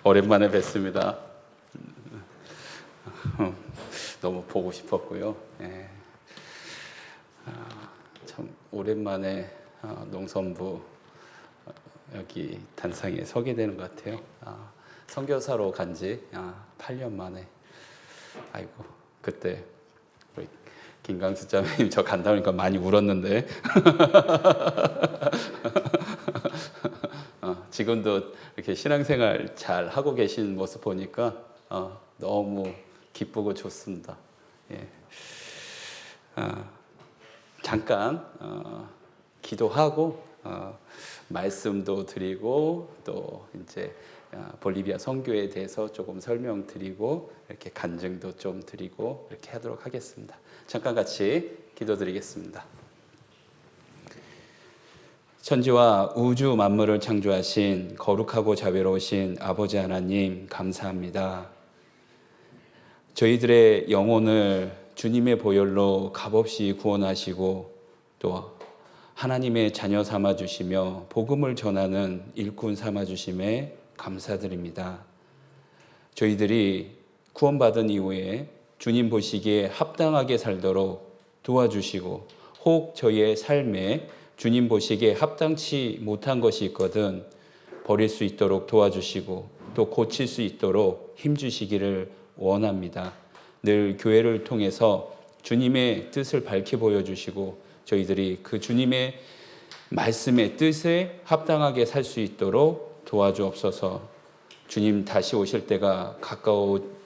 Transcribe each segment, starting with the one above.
오랜만에 뵙습니다. 너무 보고 싶었고요. 예. 참 오랜만에 농선부 여기 단상에 서게 되는 것 같아요. 선교사로 간지 8년 만에. 아이고, 그때 우리 김강수 자매님 저 간다 보니까 많이 울었는데 지금도 이렇게 신앙생활 잘 하고 계신 모습 보니까 너무 기쁘고 좋습니다. 예. 잠깐 기도하고 말씀도 드리고 또 이제 볼리비아 선교에 대해서 조금 설명드리고 이렇게 간증도 좀 드리고 이렇게 하도록 하겠습니다. 잠깐 같이 기도드리겠습니다. 천지와 우주 만물을 창조하신 거룩하고 자비로우신 아버지 하나님 감사합니다. 저희들의 영혼을 주님의 보혈로 값없이 구원하시고 또 하나님의 자녀 삼아주시며 복음을 전하는 일꾼 삼아주심에 감사드립니다. 저희들이 구원받은 이후에 주님 보시기에 합당하게 살도록 도와주시고 혹 저희의 삶에 주님 보시기에 합당치 못한 것이 있거든 버릴 수 있도록 도와주시고 또 고칠 수 있도록 힘주시기를 원합니다. 늘 교회를 통해서 주님의 뜻을 밝히 보여주시고 저희들이 그 주님의 말씀의 뜻에 합당하게 살 수 있도록 도와주옵소서. 주님 다시 오실 때가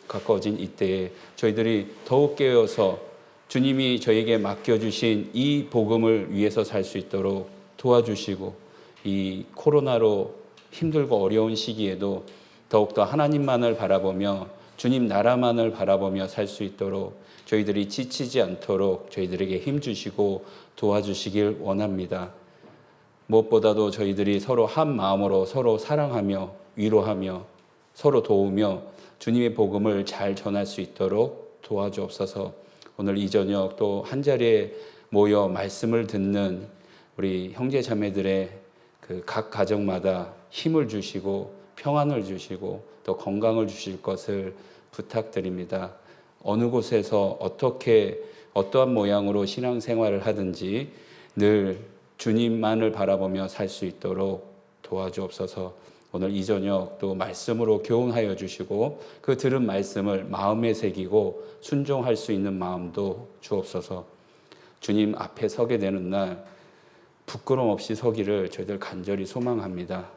가까워진 이때에 저희들이 더욱 깨어서 주님이 저에게 맡겨주신 이 복음을 위해서 살 수 있도록 도와주시고 이 코로나로 힘들고 어려운 시기에도 더욱더 하나님만을 바라보며 주님 나라만을 바라보며 살 수 있도록 저희들이 지치지 않도록 저희들에게 힘주시고 도와주시길 원합니다. 무엇보다도 저희들이 서로 한 마음으로 서로 사랑하며 위로하며 서로 도우며 주님의 복음을 잘 전할 수 있도록 도와주옵소서. 오늘 이 저녁 또 한자리에 모여 말씀을 듣는 우리 형제 자매들의 그 각 가정마다 힘을 주시고 평안을 주시고 또 건강을 주실 것을 부탁드립니다. 어느 곳에서 어떠한 모양으로 신앙생활을 하든지 늘 주님만을 바라보며 살 수 있도록 도와주옵소서. 오늘 이 저녁 또 말씀으로 교훈하여 주시고 그 들은 말씀을 마음에 새기고 순종할 수 있는 마음도 주옵소서. 주님 앞에 서게 되는 날 부끄럼 없이 서기를 저희들 간절히 소망합니다.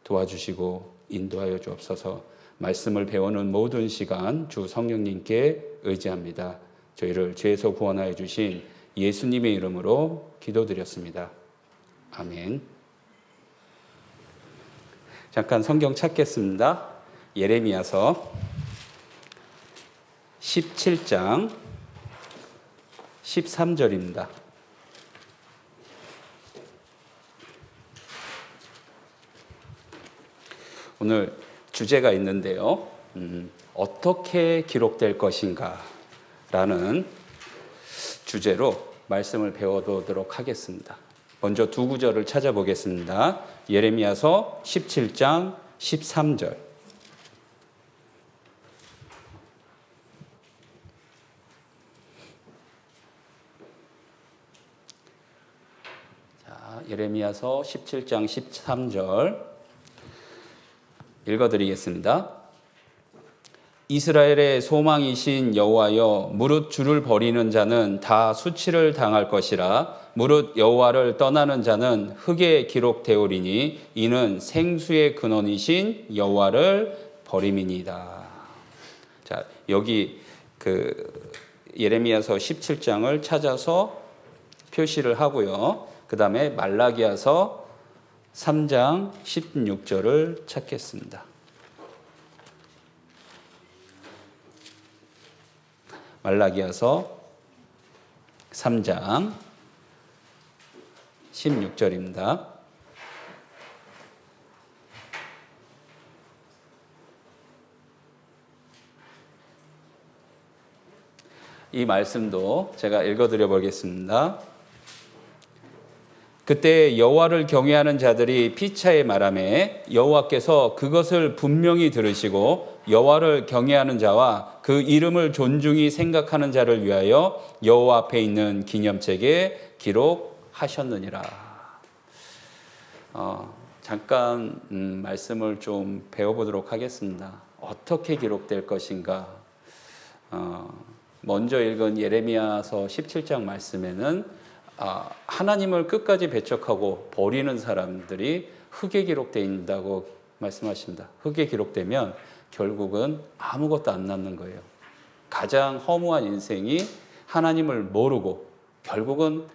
도와주시고 인도하여 주옵소서. 말씀을 배우는 모든 시간 주 성령님께 의지합니다. 저희를 죄에서 구원하여 주신 예수님의 이름으로 기도드렸습니다. 아멘. 잠깐 성경 찾겠습니다. 예레미야서 17장 13절입니다. 오늘 주제가 있는데요. 어떻게 기록될 것인가 라는 주제로 말씀을 배워보도록 하겠습니다. 먼저 두 구절을 찾아보겠습니다. 예레미야서 17장 13절. 자, 예레미야서 17장 13절 읽어드리겠습니다. 이스라엘의 소망이신 여호와여, 무릇 주를 버리는 자는 다 수치를 당할 것이라. 무릇 여호와를 떠나는 자는 흙에 기록되오리니 이는 생수의 근원이신 여호와를 버림이니이다. 자, 여기 예레미야서 17장을 찾아서 표시를 하고요. 그 다음에 말라기야서 3장 16절을 찾겠습니다. 말라기야서 3장 16절입니다. 이 말씀도 제가 읽어드려 보겠습니다. 그때 여호와를 경외하는 자들이 피차에 말하매 여호와께서 그것을 분명히 들으시고 여호와를 경외하는 자와 그 이름을 존중히 생각하는 자를 위하여 여호와 앞에 있는 기념책에 기록하셨느니라. 잠깐 말씀을 좀 배워보도록 하겠습니다. 어떻게 기록될 것인가? 먼저 읽은 예레미야서 17장 말씀에는 하나님을 끝까지 배척하고 버리는 사람들이 흙에 기록된다고 말씀하십니다. 흙에 기록되면 결국은 아무것도 안 남는 거예요. 가장 허무한 인생이 하나님을 모르고 결국은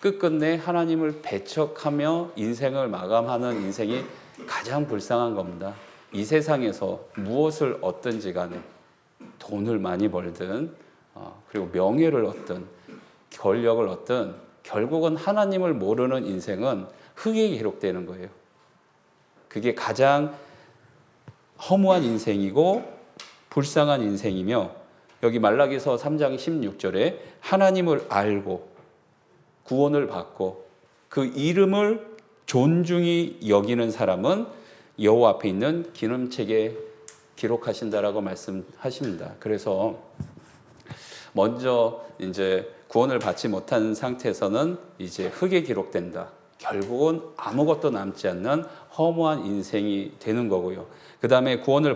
끝끝내 하나님을 배척하며 인생을 마감하는 인생이 가장 불쌍한 겁니다. 이 세상에서 무엇을 얻든지 간에 돈을 많이 벌든 그리고 명예를 얻든 권력을 얻든 결국은 하나님을 모르는 인생은 흙에 기록되는 거예요. 그게 가장 허무한 인생이고 불쌍한 인생이며, 여기 말라기서 3장 16절에 하나님을 알고 구원을 받고 그 이름을 존중히 여기는 사람은 여호와 앞에 있는 기념책에 기록하신다라고 말씀하십니다. 그래서 먼저 이제 구원을 받지 못한 상태에서는 이제 흙에 기록된다. 결국은 아무것도 남지 않는 허무한 인생이 되는 거고요. 그 다음에 구원을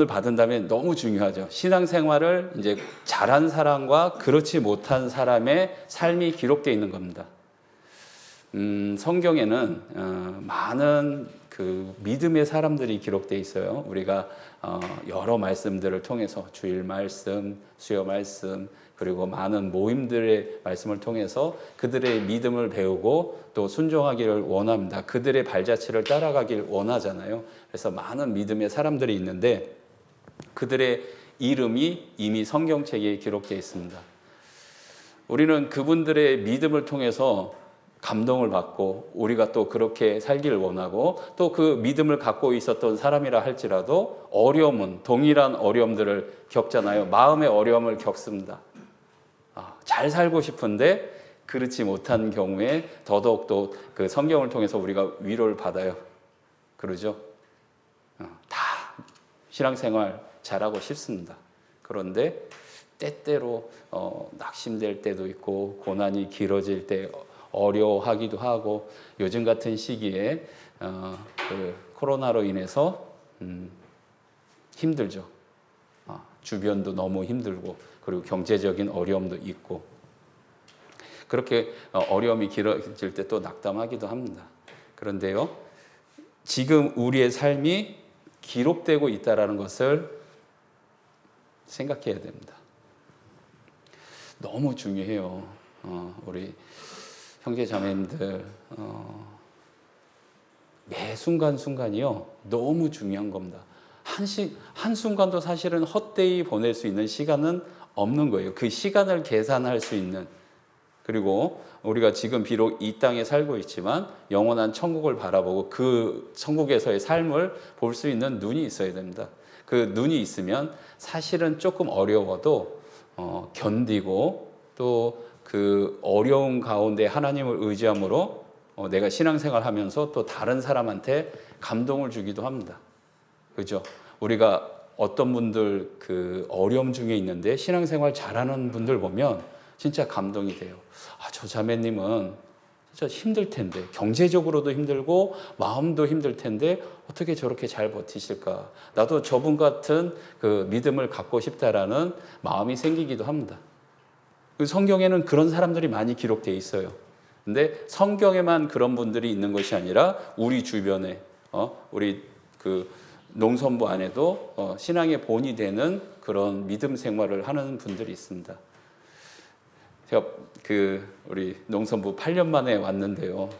받은 다음에 너무 중요하죠. 신앙생활을 이제 잘한 사람과 그렇지 못한 사람의 삶이 기록되어 있는 겁니다. 성경에는 많은 그 믿음의 사람들이 기록되어 있어요. 우리가 여러 말씀들을 통해서 주일 말씀, 수요 말씀, 그리고 많은 모임들의 말씀을 통해서 그들의 믿음을 배우고 또 순종하기를 원합니다. 그들의 발자취를 따라가길 원하잖아요. 그래서 많은 믿음의 사람들이 있는데 그들의 이름이 이미 성경책에 기록되어 있습니다. 우리는 그분들의 믿음을 통해서 감동을 받고 우리가 또 그렇게 살기를 원하고 또 그 믿음을 갖고 있었던 사람이라 할지라도 어려움은 동일한 어려움들을 겪잖아요. 마음의 어려움을 겪습니다. 잘 살고 싶은데 그렇지 못한 경우에 더더욱 또 그 성경을 통해서 우리가 위로를 받아요. 그러죠? 다 신앙생활 잘하고 싶습니다. 그런데 때때로 낙심될 때도 있고 고난이 길어질 때 어려워하기도 하고, 요즘 같은 시기에 그 코로나로 인해서 힘들죠. 주변도 너무 힘들고 그리고 경제적인 어려움도 있고, 그렇게 어려움이 길어질 때 또 낙담하기도 합니다. 그런데요, 지금 우리의 삶이 기록되고 있다는 것을 생각해야 됩니다. 너무 중요해요. 우리 형제 자매님들, 매 순간순간이요 너무 중요한 겁니다. 한순간도 사실은 헛되이 보낼 수 있는 시간은 없는 거예요. 그 시간을 계산할 수 있는, 그리고 우리가 지금 비록 이 땅에 살고 있지만 영원한 천국을 바라보고 그 천국에서의 삶을 볼 수 있는 눈이 있어야 됩니다. 그 눈이 있으면 사실은 조금 어려워도 견디고 또 그 어려운 가운데 하나님을 의지함으로 내가 신앙생활 하면서 또 다른 사람한테 감동을 주기도 합니다. 그죠? 우리가 어떤 분들 그 어려움 중에 있는데 신앙생활 잘하는 분들 보면 진짜 감동이 돼요. 저 자매님은 진짜 힘들 텐데, 경제적으로도 힘들고 마음도 힘들 텐데 어떻게 저렇게 잘 버티실까? 나도 저분 같은 그 믿음을 갖고 싶다라는 마음이 생기기도 합니다. 성경에는 그런 사람들이 많이 기록되어 있어요. 근데 성경에만 그런 분들이 있는 것이 아니라 우리 주변에 우리 그 농선부 안에도 신앙의 본이 되는 그런 믿음 생활을 하는 분들이 있습니다. 제가 우리 농선부 8년 만에 왔는데요.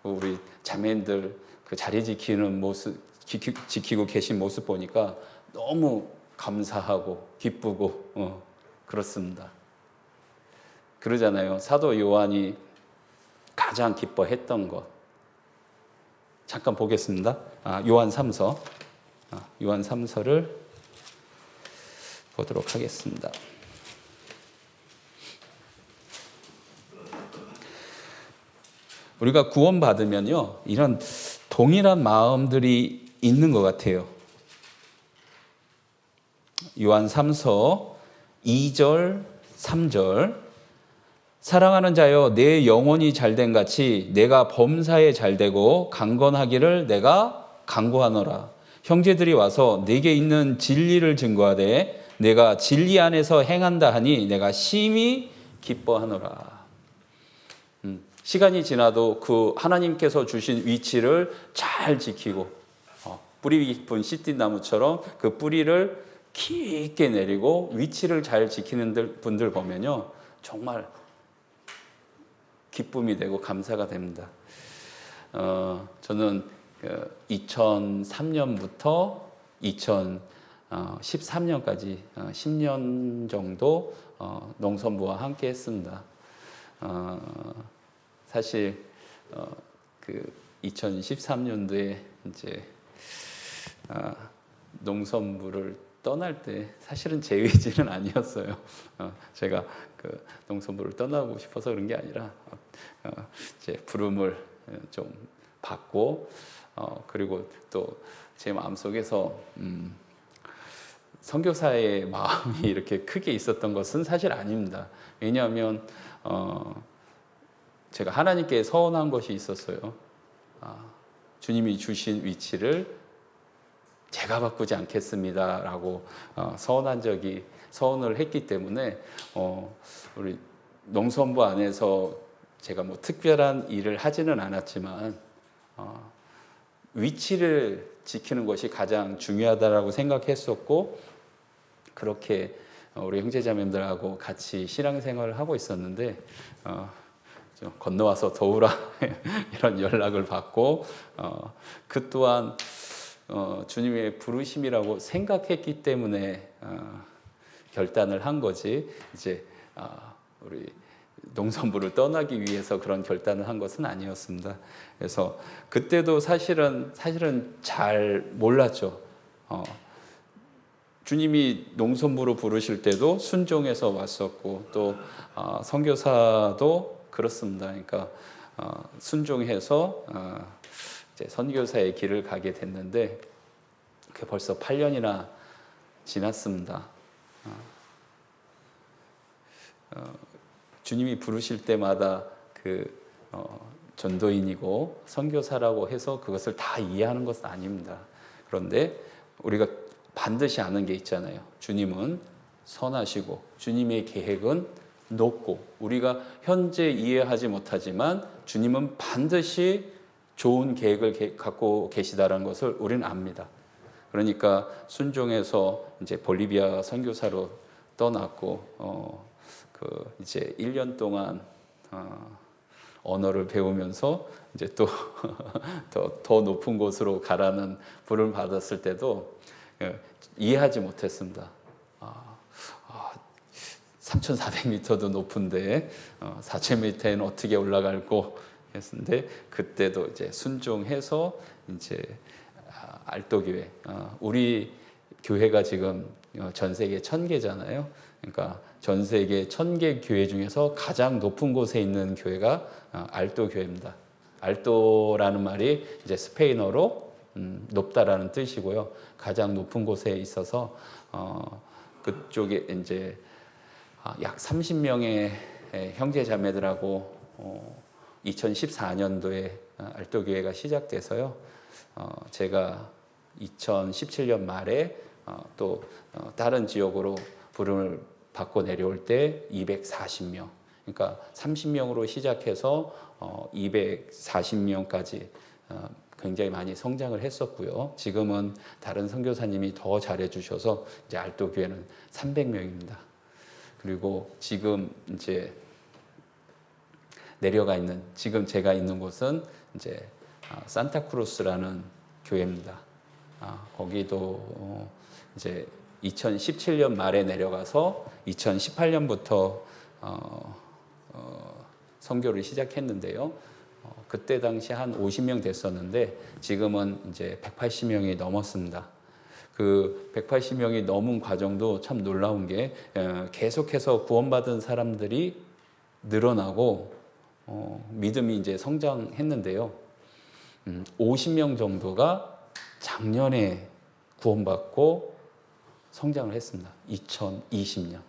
우리 자매님들 그 자리 지키는 모습, 지키고 계신 모습 보니까 너무 감사하고 기쁘고 그렇습니다. 그러잖아요. 사도 요한이 가장 기뻐했던 것. 잠깐 보겠습니다. 요한 3서. 요한 3서를 보도록 하겠습니다. 우리가 구원받으면요, 이런 동일한 마음들이 있는 것 같아요. 요한 3서 2절, 3절. 사랑하는 자여, 내 영혼이 잘된 같이 내가 범사에 잘되고 강건하기를 내가 간구하노라. 형제들이 와서 내게 있는 진리를 증거하되 내가 진리 안에서 행한다 하니 내가 심히 기뻐하노라. 시간이 지나도 그 하나님께서 주신 위치를 잘 지키고 뿌리 깊은 씨띠나무처럼 그 뿌리를 깊게 내리고 위치를 잘 지키는 분들 보면요, 정말 기쁨이 되고 감사가 됩니다. 저는 2003년부터 2013년까지 10년 정도 농선부와 함께 했습니다. 사실 그 2013년도에 이제 농선부를 떠날 때 사실은 제 의지는 아니었어요. 제가 그 농선부를 떠나고 싶어서 그런 게 아니라 제 부름을 좀 받고 그리고 또 제 마음속에서 선교사의 마음이 이렇게 크게 있었던 것은 사실 아닙니다. 왜냐하면 제가 하나님께 서원한 것이 있었어요. 주님이 주신 위치를 제가 바꾸지 않겠습니다라고 서원을 했기 때문에 우리 농선부 안에서 제가 뭐 특별한 일을 하지는 않았지만 위치를 지키는 것이 가장 중요하다라고 생각했었고, 그렇게 우리 형제자매들하고 같이 신앙생활을 하고 있었는데 좀 건너와서 도우라 이런 연락을 받고 그 또한 주님의 부르심이라고 생각했기 때문에 결단을 한 거지, 이제 우리 농선부를 떠나기 위해서 그런 결단을 한 것은 아니었습니다. 그래서 그때도 사실은 잘 몰랐죠. 주님이 농선부로 부르실 때도 순종해서 왔었고, 또 선교사도 그렇습니다. 그러니까 순종해서 이제 선교사의 길을 가게 됐는데 그게 벌써 8년이나 지났습니다. 주님이 부르실 때마다 그 전도인이고 선교사라고 해서 그것을 다 이해하는 것은 아닙니다. 그런데 우리가 반드시 아는 게 있잖아요. 주님은 선하시고 주님의 계획은 높고 우리가 현재 이해하지 못하지만 주님은 반드시 좋은 계획을 갖고 계시다라는 것을 우리는 압니다. 그러니까 순종해서 이제 볼리비아 선교사로 떠났고 이제 1년 동안 언어를 배우면서 이제 또 더 높은 곳으로 가라는 부름을 받았을 때도 이해하지 못했습니다. 3,400m도 높은데 4,000m에는 어떻게 올라갈고 했는데, 그때도 이제 순종해서 이제 알도교회, 우리 교회가 지금 전 세계 1,000개잖아요. 그러니까 전 세계 1,000개 교회 중에서 가장 높은 곳에 있는 교회가 알도교회입니다. 알도라는 말이 이제 스페인어로 높다라는 뜻이고요. 가장 높은 곳에 있어서 그쪽에 이제 약 30명의 형제 자매들하고 2014년도에 알도교회가 시작돼서요. 제가 2017년 말에 또 다른 지역으로 부름을 받고 내려올 때 240명, 그러니까 30명으로 시작해서 240명까지 굉장히 많이 성장을 했었고요. 지금은 다른 선교사님이 더 잘해주셔서 이제 알도교회는 300명입니다. 그리고 지금 이제 내려가 있는, 지금 제가 있는 곳은 이제 산타크루스라는 교회입니다. 거기도 이제 2017년 말에 내려가서 2018년부터 선교를 시작했는데요. 그때 당시 한 50명 됐었는데 지금은 이제 180명이 넘었습니다. 그 180명이 넘은 과정도 참 놀라운 게 계속해서 구원받은 사람들이 늘어나고 믿음이 이제 성장했는데요. 50명 정도가 작년에 구원받고 성장을 했습니다. 2020년.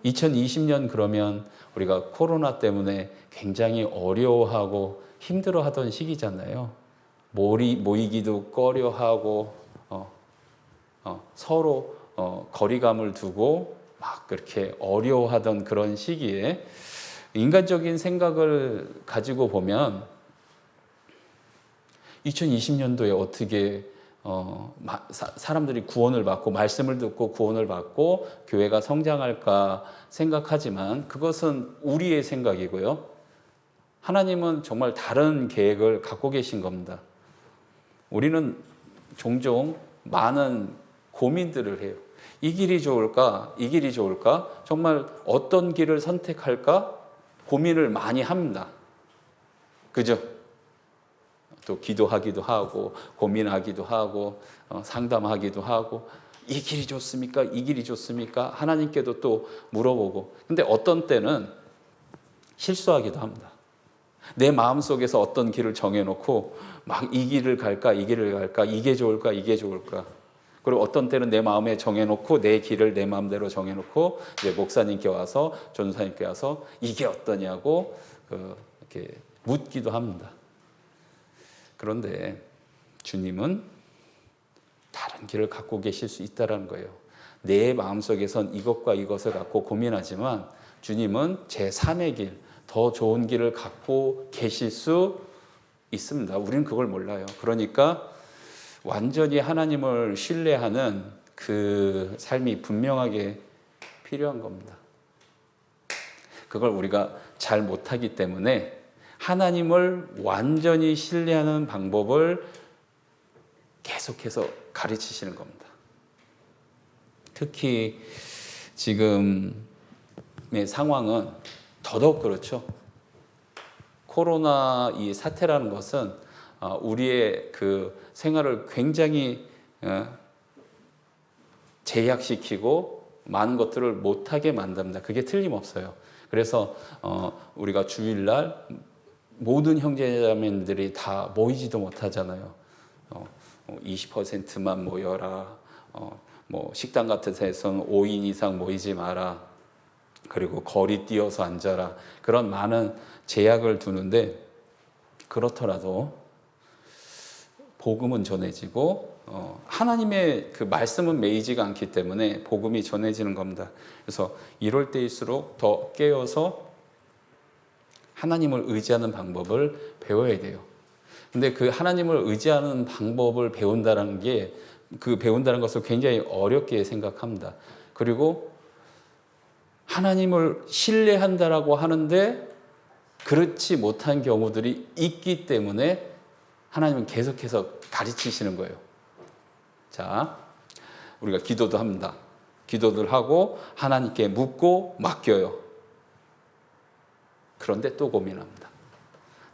2020년 그러면 우리가 코로나 때문에 굉장히 어려워하고 힘들어하던 시기잖아요. 모이기도 꺼려하고 서로 거리감을 두고 막 그렇게 어려워하던 그런 시기에 인간적인 생각을 가지고 보면 2020년도에 어떻게 사람들이 구원을 받고 말씀을 듣고 구원을 받고 교회가 성장할까 생각하지만 그것은 우리의 생각이고요. 하나님은 정말 다른 계획을 갖고 계신 겁니다. 우리는 종종 많은 고민들을 해요. 이 길이 좋을까? 이 길이 좋을까? 정말 어떤 길을 선택할까? 고민을 많이 합니다. 그죠? 또 기도하기도 하고 고민하기도 하고 상담하기도 하고 이 길이 좋습니까? 이 길이 좋습니까? 하나님께도 또 물어보고 근데 어떤 때는 실수하기도 합니다. 내 마음속에서 어떤 길을 정해놓고 막 이 길을 갈까 이 길을 갈까 이게 좋을까 이게 좋을까 그리고 어떤 때는 내 마음에 정해놓고 내 길을 내 마음대로 정해놓고 이제 목사님께 와서 전도사님께 와서 이게 어떠냐고 이렇게 묻기도 합니다. 그런데 주님은 다른 길을 갖고 계실 수 있다는 거예요. 내 마음속에선 이것과 이것을 갖고 고민하지만 주님은 제3의 길, 더 좋은 길을 갖고 계실 수 있습니다. 우리는 그걸 몰라요. 그러니까 완전히 하나님을 신뢰하는 그 삶이 분명하게 필요한 겁니다. 그걸 우리가 잘 못하기 때문에 하나님을 완전히 신뢰하는 방법을 계속해서 가르치시는 겁니다. 특히 지금의 상황은 더더욱 그렇죠. 코로나 이 사태라는 것은 우리의 그 생활을 굉장히 제약시키고 많은 것들을 못하게 만듭니다. 그게 틀림없어요. 그래서 우리가 주일날 모든 형제자매들이 다 모이지도 못하잖아요. 20%만 모여라. 뭐 식당 같은 데서는 5인 이상 모이지 마라. 그리고 거리 띄어서 앉아라. 그런 많은 제약을 두는데 그렇더라도 복음은 전해지고 하나님의 그 말씀은 매이지가 않기 때문에 복음이 전해지는 겁니다. 그래서 이럴 때일수록 더 깨어서 하나님을 의지하는 방법을 배워야 돼요. 근데 그 하나님을 의지하는 방법을 배운다는 게 배운다는 것을 굉장히 어렵게 생각합니다. 그리고 하나님을 신뢰한다라고 하는데 그렇지 못한 경우들이 있기 때문에 하나님은 계속해서 가르치시는 거예요. 자, 우리가 기도도 합니다. 기도를 하고 하나님께 묻고 맡겨요. 그런데 또 고민합니다.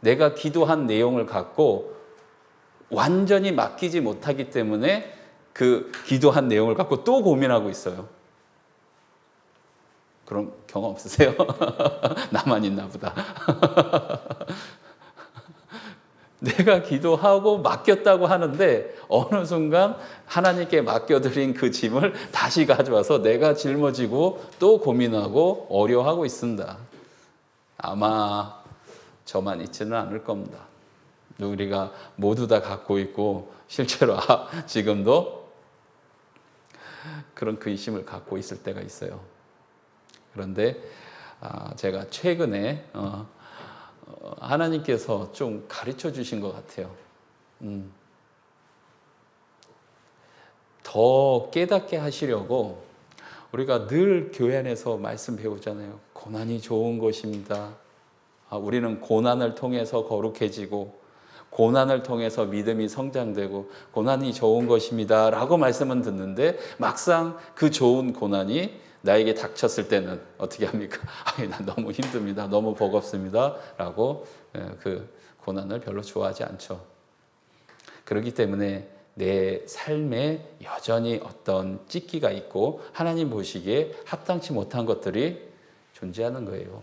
내가 기도한 내용을 갖고 완전히 맡기지 못하기 때문에 그 기도한 내용을 갖고 또 고민하고 있어요. 그런 경험 없으세요? 나만 있나 보다. 내가 기도하고 맡겼다고 하는데 어느 순간 하나님께 맡겨드린 그 짐을 다시 가져와서 내가 짊어지고 또 고민하고 어려워하고 있습니다. 아마 저만 있지는 않을 겁니다. 우리가 모두 다 갖고 있고 실제로 지금도 그런 근심을 갖고 있을 때가 있어요. 그런데 제가 최근에 하나님께서 좀 가르쳐 주신 것 같아요. 더 깨닫게 하시려고 우리가 늘 교회 안에서 말씀 배우잖아요. 고난이 좋은 것입니다. 우리는 고난을 통해서 거룩해지고 고난을 통해서 믿음이 성장되고 고난이 좋은 것입니다 라고 말씀은 듣는데 막상 그 좋은 고난이 나에게 닥쳤을 때는 어떻게 합니까? 난 너무 힘듭니다. 너무 버겁습니다. 라고 그 고난을 별로 좋아하지 않죠. 그렇기 때문에 내 삶에 여전히 어떤 찢기가 있고 하나님 보시기에 합당치 못한 것들이 존재하는 거예요.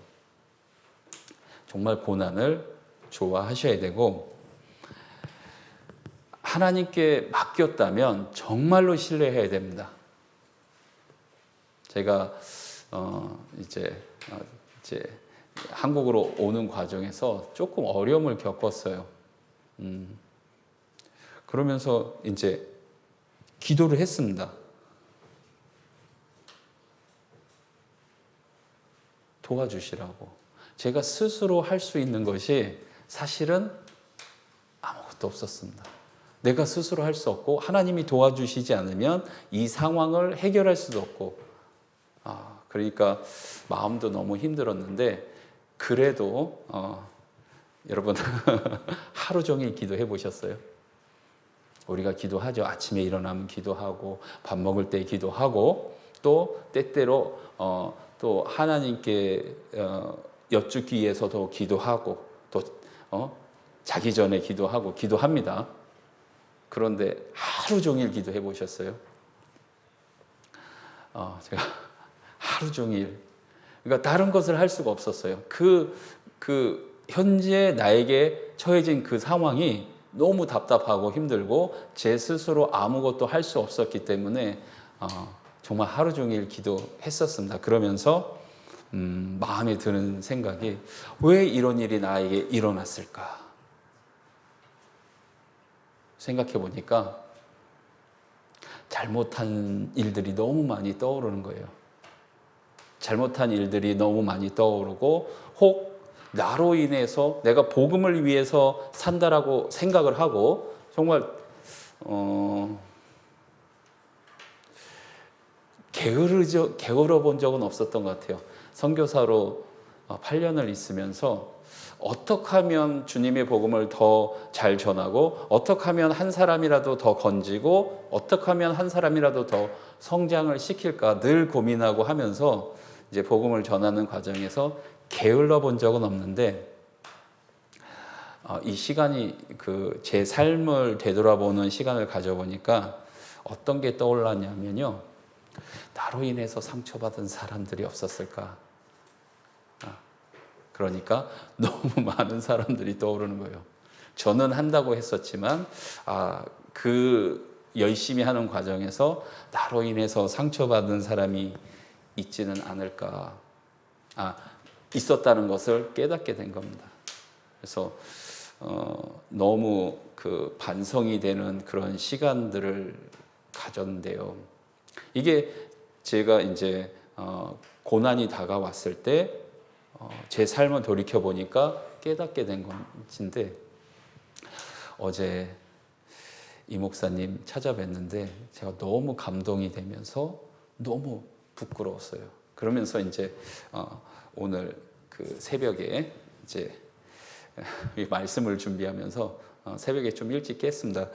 정말 고난을 좋아하셔야 되고, 하나님께 맡겼다면 정말로 신뢰해야 됩니다. 제가 이제 한국으로 오는 과정에서 조금 어려움을 겪었어요. 그러면서 이제 기도를 했습니다. 도와주시라고. 제가 스스로 할 수 있는 것이 사실은 아무것도 없었습니다. 내가 스스로 할 수 없고 하나님이 도와주시지 않으면 이 상황을 해결할 수도 없고, 그러니까 마음도 너무 힘들었는데, 그래도 여러분 하루 종일 기도해 보셨어요? 우리가 기도하죠. 아침에 일어나면 기도하고, 밥 먹을 때 기도하고, 또 때때로 또 하나님께 여쭙기 위해서도 기도하고, 또 자기 전에 기도합니다. 그런데 하루 종일 기도해 보셨어요? 제가 하루 종일, 그러니까 다른 것을 할 수가 없었어요. 그 현재 나에게 처해진 그 상황이 너무 답답하고 힘들고 제 스스로 아무것도 할 수 없었기 때문에 정말 하루 종일 기도했었습니다. 그러면서 마음에 드는 생각이, 왜 이런 일이 나에게 일어났을까 생각해 보니까 잘못한 일들이 너무 많이 떠오르는 거예요. 잘못한 일들이 너무 많이 떠오르고, 혹 나로 인해서 내가 복음을 위해서 산다라고 생각을 하고, 정말 게으러 본 적은 없었던 것 같아요. 선교사로 8년을 있으면서 어떻게 하면 주님의 복음을 더 잘 전하고, 어떻게 하면 한 사람이라도 더 건지고, 어떻게 하면 한 사람이라도 더 성장을 시킬까 늘 고민하고 하면서 이제 복음을 전하는 과정에서 게을러 본 적은 없는데, 이 시간이 제 삶을 되돌아보는 시간을 가져보니까 어떤 게 떠올랐냐면요, 나로 인해서 상처받은 사람들이 없었을까? 그러니까 너무 많은 사람들이 떠오르는 거예요. 저는 한다고 했었지만 그 열심히 하는 과정에서 나로 인해서 상처받은 사람이 있지는 않을까, 있었다는 것을 깨닫게 된 겁니다. 그래서 너무 반성이 되는 그런 시간들을 가졌는데요. 이게 제가 이제 고난이 다가왔을 때 제 삶을 돌이켜 보니까 깨닫게 된 것인데, 어제 이 목사님 찾아뵀는데 제가 너무 감동이 되면서 너무 부끄러웠어요. 그러면서 이제 오늘 새벽에 이제 이 말씀을 준비하면서 새벽에 좀 일찍 깼습니다.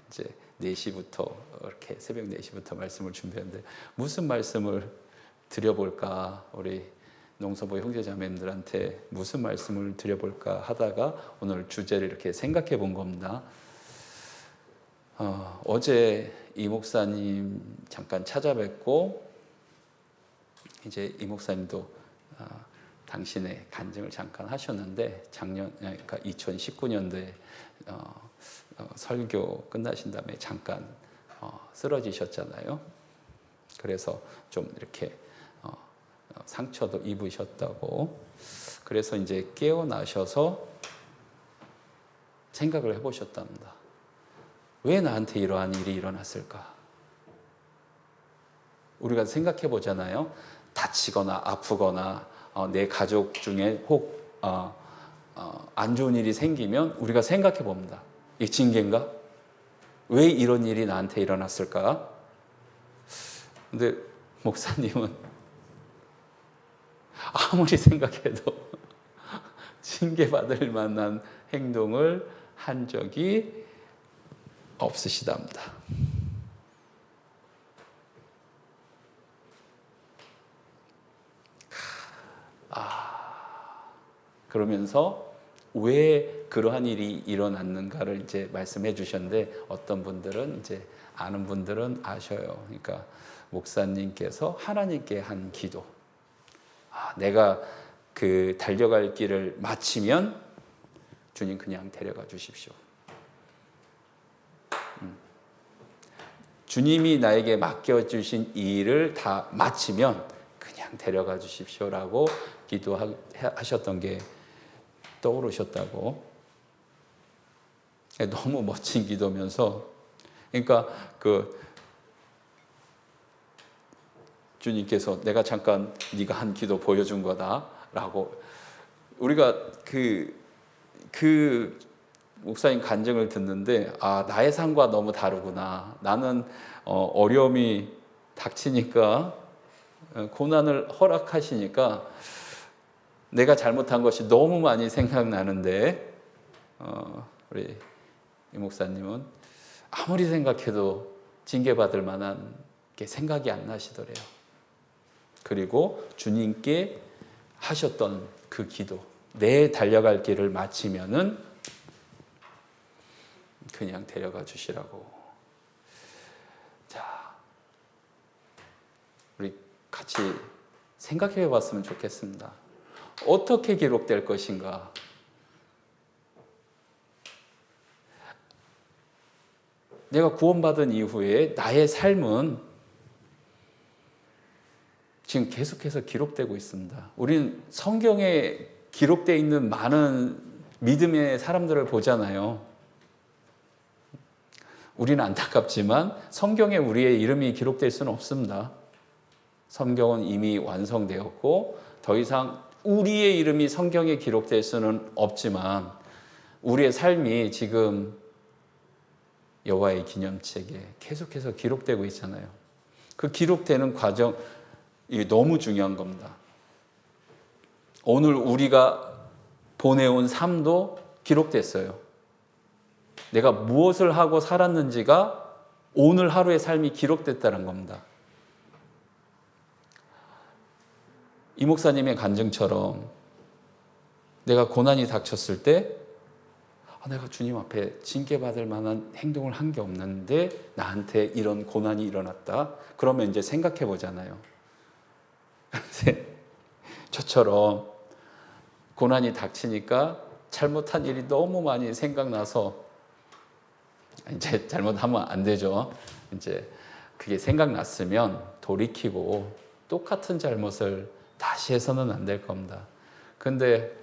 이제 4시부터 이렇게 새벽 4시부터 말씀을 준비했는데, 무슨 말씀을 드려볼까, 우리 농서부 형제자매님들한테 무슨 말씀을 드려볼까 하다가 오늘 주제를 이렇게 생각해 본 겁니다. 어제 이 목사님 잠깐 찾아뵙고, 이제 이 목사님도 당신의 간증을 잠깐 하셨는데, 그러니까 2019년도에 설교 끝나신 다음에 잠깐 쓰러지셨잖아요. 그래서 좀 이렇게 상처도 입으셨다고. 그래서 이제 깨어나셔서 생각을 해보셨답니다. 왜 나한테 이러한 일이 일어났을까? 우리가 생각해 보잖아요. 다치거나 아프거나 내 가족 중에 혹 안 좋은 일이 생기면 우리가 생각해 봅니다. 이게 징계인가? 왜 이런 일이 나한테 일어났을까? 근데 목사님은 아무리 생각해도 징계받을 만한 행동을 한 적이 없으시답니다. 그러면서 왜 그러한 일이 일어났는가를 이제 말씀해 주셨는데, 어떤 분들은 이제 아는 분들은 아셔요. 그러니까 목사님께서 하나님께 한 기도, 내가 그 달려갈 길을 마치면 주님 그냥 데려가 주십시오. 주님이 나에게 맡겨주신 이 일을 다 마치면 그냥 데려가 주십시오라고 기도하셨던 게 떠오르셨다고. 너무 멋진 기도면서, 그러니까 주님께서 내가 잠깐 네가 한 기도 보여준 거다라고. 우리가 그 목사님 간증을 듣는데, 나의 삶과 너무 다르구나. 나는 어려움이 닥치니까, 고난을 허락하시니까 내가 잘못한 것이 너무 많이 생각나는데, 우리 이 목사님은 아무리 생각해도 징계받을 만한 게 생각이 안 나시더래요. 그리고 주님께 하셨던 그 기도, 내 달려갈 길을 마치면은 그냥 데려가 주시라고. 자, 우리 같이 생각해 봤으면 좋겠습니다. 어떻게 기록될 것인가? 내가 구원받은 이후에 나의 삶은 지금 계속해서 기록되고 있습니다. 우리는 성경에 기록되어 있는 많은 믿음의 사람들을 보잖아요. 우리는 안타깝지만 성경에 우리의 이름이 기록될 수는 없습니다. 성경은 이미 완성되었고 더 이상 우리의 이름이 성경에 기록될 수는 없지만 우리의 삶이 지금 여호와의 기념책에 계속해서 기록되고 있잖아요. 그 기록되는 과정이 너무 중요한 겁니다. 오늘 우리가 보내온 삶도 기록됐어요. 내가 무엇을 하고 살았는지가 오늘 하루의 삶이 기록됐다는 겁니다. 이 목사님의 간증처럼 내가 고난이 닥쳤을 때 내가 주님 앞에 징계받을 만한 행동을 한 게 없는데 나한테 이런 고난이 일어났다. 그러면 이제 생각해 보잖아요. 저처럼 고난이 닥치니까 잘못한 일이 너무 많이 생각나서 이제 잘못하면 안 되죠. 이제 그게 생각났으면 돌이키고 똑같은 잘못을 다시 해서는 안 될 겁니다. 근데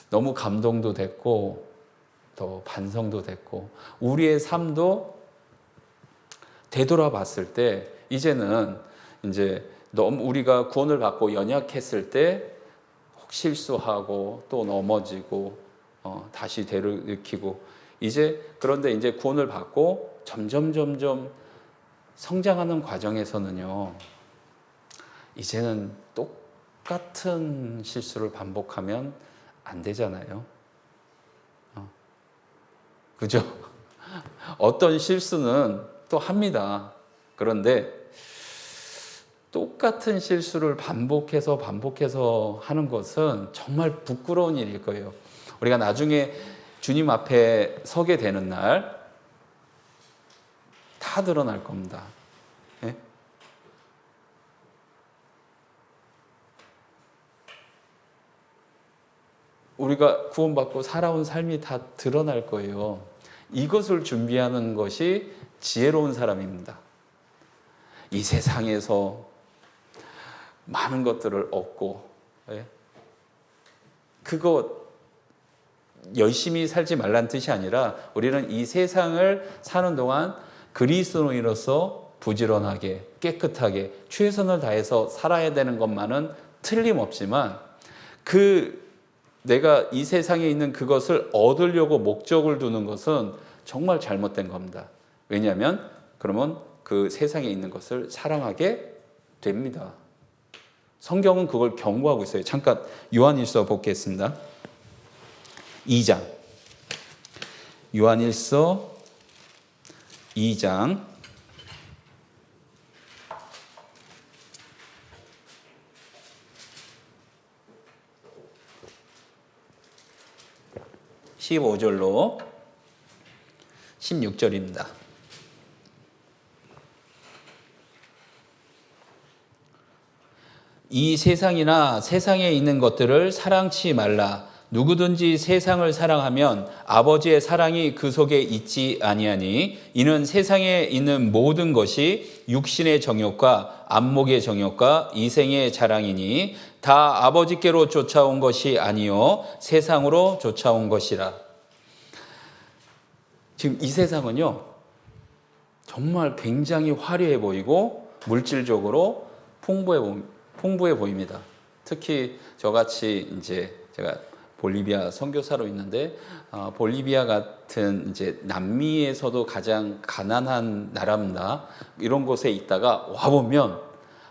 너무 감동도 됐고 또 반성도 됐고 우리의 삶도 되돌아봤을 때 이제는 이제 너무 우리가 구원을 받고 연약했을 때 혹 실수하고 또 넘어지고 다시 되돌이키고 그런데 이제 구원을 받고 점점 성장하는 과정에서는요, 이제는 똑같은 실수를 반복하면 안 되잖아요. 그죠? 어떤 실수는 또 합니다. 그런데 똑같은 실수를 반복해서 하는 것은 정말 부끄러운 일일 거예요. 우리가 나중에 주님 앞에 서게 되는 날 다 드러날 겁니다. 예? 우리가 구원받고 살아온 삶이 다 드러날 거예요. 이것을 준비하는 것이 지혜로운 사람입니다. 이 세상에서 많은 것들을 얻고, 그거 열심히 살지 말란 뜻이 아니라 우리는 이 세상을 사는 동안 그리스도인으로서 부지런하게 깨끗하게 최선을 다해서 살아야 되는 것만은 틀림없지만 내가 이 세상에 있는 그것을 얻으려고 목적을 두는 것은 정말 잘못된 겁니다. 왜냐하면 그러면 그 세상에 있는 것을 사랑하게 됩니다. 성경은 그걸 경고하고 있어요. 잠깐 요한일서 보겠습니다. 2장 요한일서 2장 15절로 16절입니다. 이 세상이나 세상에 있는 것들을 사랑치 말라. 누구든지 세상을 사랑하면 아버지의 사랑이 그 속에 있지 아니하니 이는 세상에 있는 모든 것이 육신의 정욕과 안목의 정욕과 이생의 자랑이니 다 아버지께로 쫓아온 것이 아니요 세상으로 쫓아온 것이라. 지금 이 세상은요 정말 굉장히 화려해 보이고 물질적으로 풍부해 보입니다. 특히 저같이 이제 제가 볼리비아 선교사로 있는데 볼리비아 같은 이제 남미에서도 가장 가난한 나라입니다. 이런 곳에 있다가 와 보면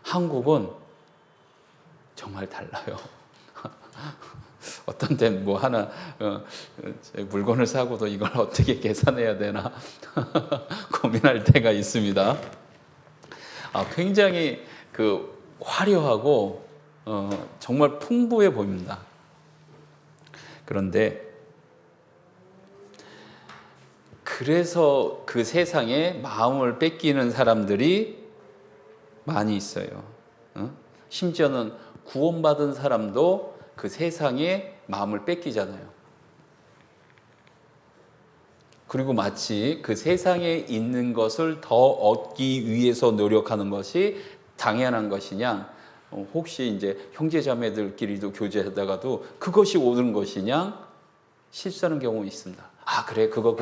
한국은 정말 달라요. 어떤 때는 뭐 하나 물건을 사고도 이걸 어떻게 계산해야 되나 고민할 때가 있습니다. 굉장히 그 화려하고 정말 풍부해 보입니다. 그런데 그래서 그 세상에 마음을 뺏기는 사람들이 많이 있어요. 심지어는 구원받은 사람도 그 세상에 마음을 뺏기잖아요. 그리고 마치 그 세상에 있는 것을 더 얻기 위해서 노력하는 것이 당연한 것이냐, 혹시 이제 형제자매들끼리도 교제하다가도 그것이 옳은 것이냐 실수하는 경우 있습니다. 그래 그거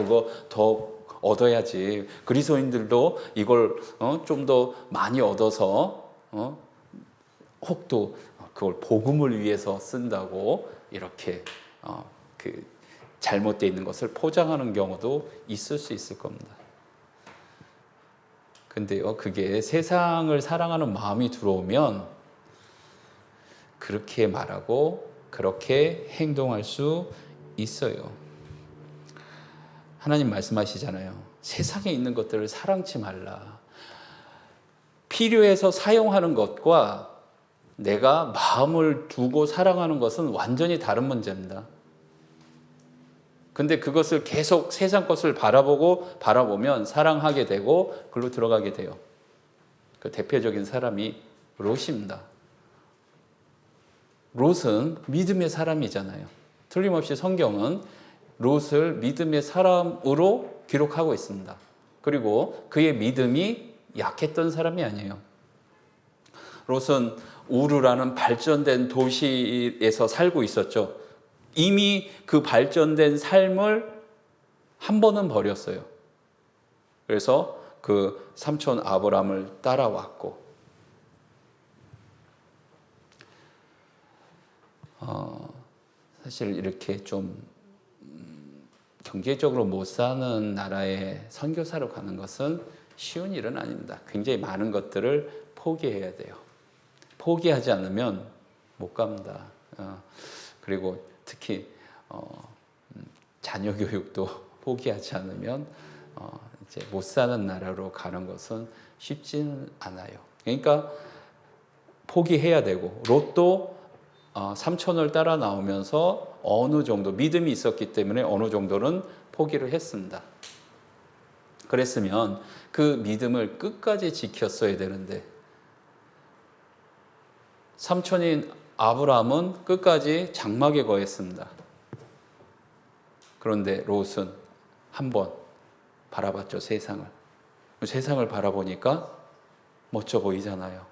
더 얻어야지. 그리스도인들도 이걸 좀 더 많이 얻어서 혹도 그걸 복음을 위해서 쓴다고 이렇게 그 잘못되어 있는 것을 포장하는 경우도 있을 수 있을 겁니다. 근데요 그게 세상을 사랑하는 마음이 들어오면 그렇게 말하고 그렇게 행동할 수 있어요. 하나님 말씀하시잖아요. 세상에 있는 것들을 사랑치 말라. 필요해서 사용하는 것과 내가 마음을 두고 사랑하는 것은 완전히 다른 문제입니다. 근데 그것을 계속 세상 것을 바라보면 사랑하게 되고 그걸로 들어가게 돼요. 그 대표적인 사람이 롯입니다. 롯은 믿음의 사람이잖아요. 틀림없이 성경은 롯을 믿음의 사람으로 기록하고 있습니다. 그리고 그의 믿음이 약했던 사람이 아니에요. 롯은 우르라는 발전된 도시에서 살고 있었죠. 이미 그 발전된 삶을 한 번은 버렸어요. 그래서 그 삼촌 아브람을 따라왔고 사실 이렇게 좀 경제적으로 못 사는 나라에 선교사로 가는 것은 쉬운 일은 아닙니다. 굉장히 많은 것들을 포기해야 돼요. 포기하지 않으면 못 갑니다. 그리고 특히 자녀 교육도 포기하지 않으면 이제 못 사는 나라로 가는 것은 쉽지는 않아요. 그러니까 포기해야 되고 롯도 삼촌을 따라 나오면서 어느 정도 믿음이 있었기 때문에 어느 정도는 포기를 했습니다. 그랬으면 그 믿음을 끝까지 지켰어야 되는데 삼촌인 아브라함은 끝까지 장막에 거했습니다. 그런데 롯은 한번 바라봤죠, 세상을. 세상을 바라보니까 멋져 보이잖아요.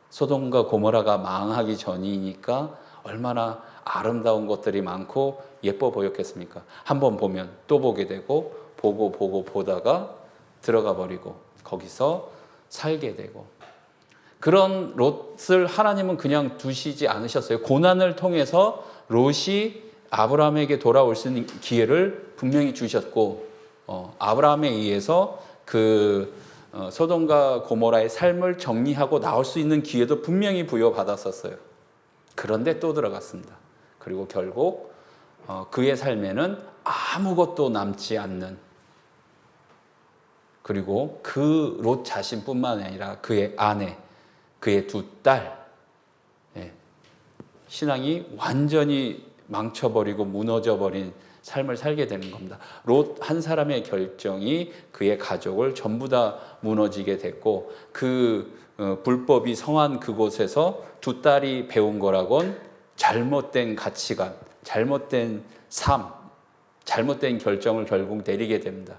소돔과 고모라가 망하기 전이니까 얼마나 아름다운 것들이 많고 예뻐 보였겠습니까? 한번 보면 또 보게 되고 보고 보다가 들어가 버리고 거기서 살게 되고, 그런 롯을 하나님은 그냥 두시지 않으셨어요. 고난을 통해서 롯이 아브라함에게 돌아올 수 있는 기회를 분명히 주셨고 아브라함에 의해서 그 소돔과 고모라의 삶을 정리하고 나올 수 있는 기회도 분명히 부여받았었어요. 그런데 또 들어갔습니다. 그리고 결국 그의 삶에는 아무것도 남지 않는, 그리고 그 롯 자신뿐만 아니라 그의 아내, 그의 두 딸, 신앙이 완전히 망쳐버리고 무너져버린 삶을 살게 되는 겁니다. 롯 한 사람의 결정이 그의 가족을 전부 다 무너지게 됐고 그 불법이 성한 그곳에서 두 딸이 배운 거라곤 잘못된 가치관, 잘못된 삶, 잘못된 결정을 결국 내리게 됩니다.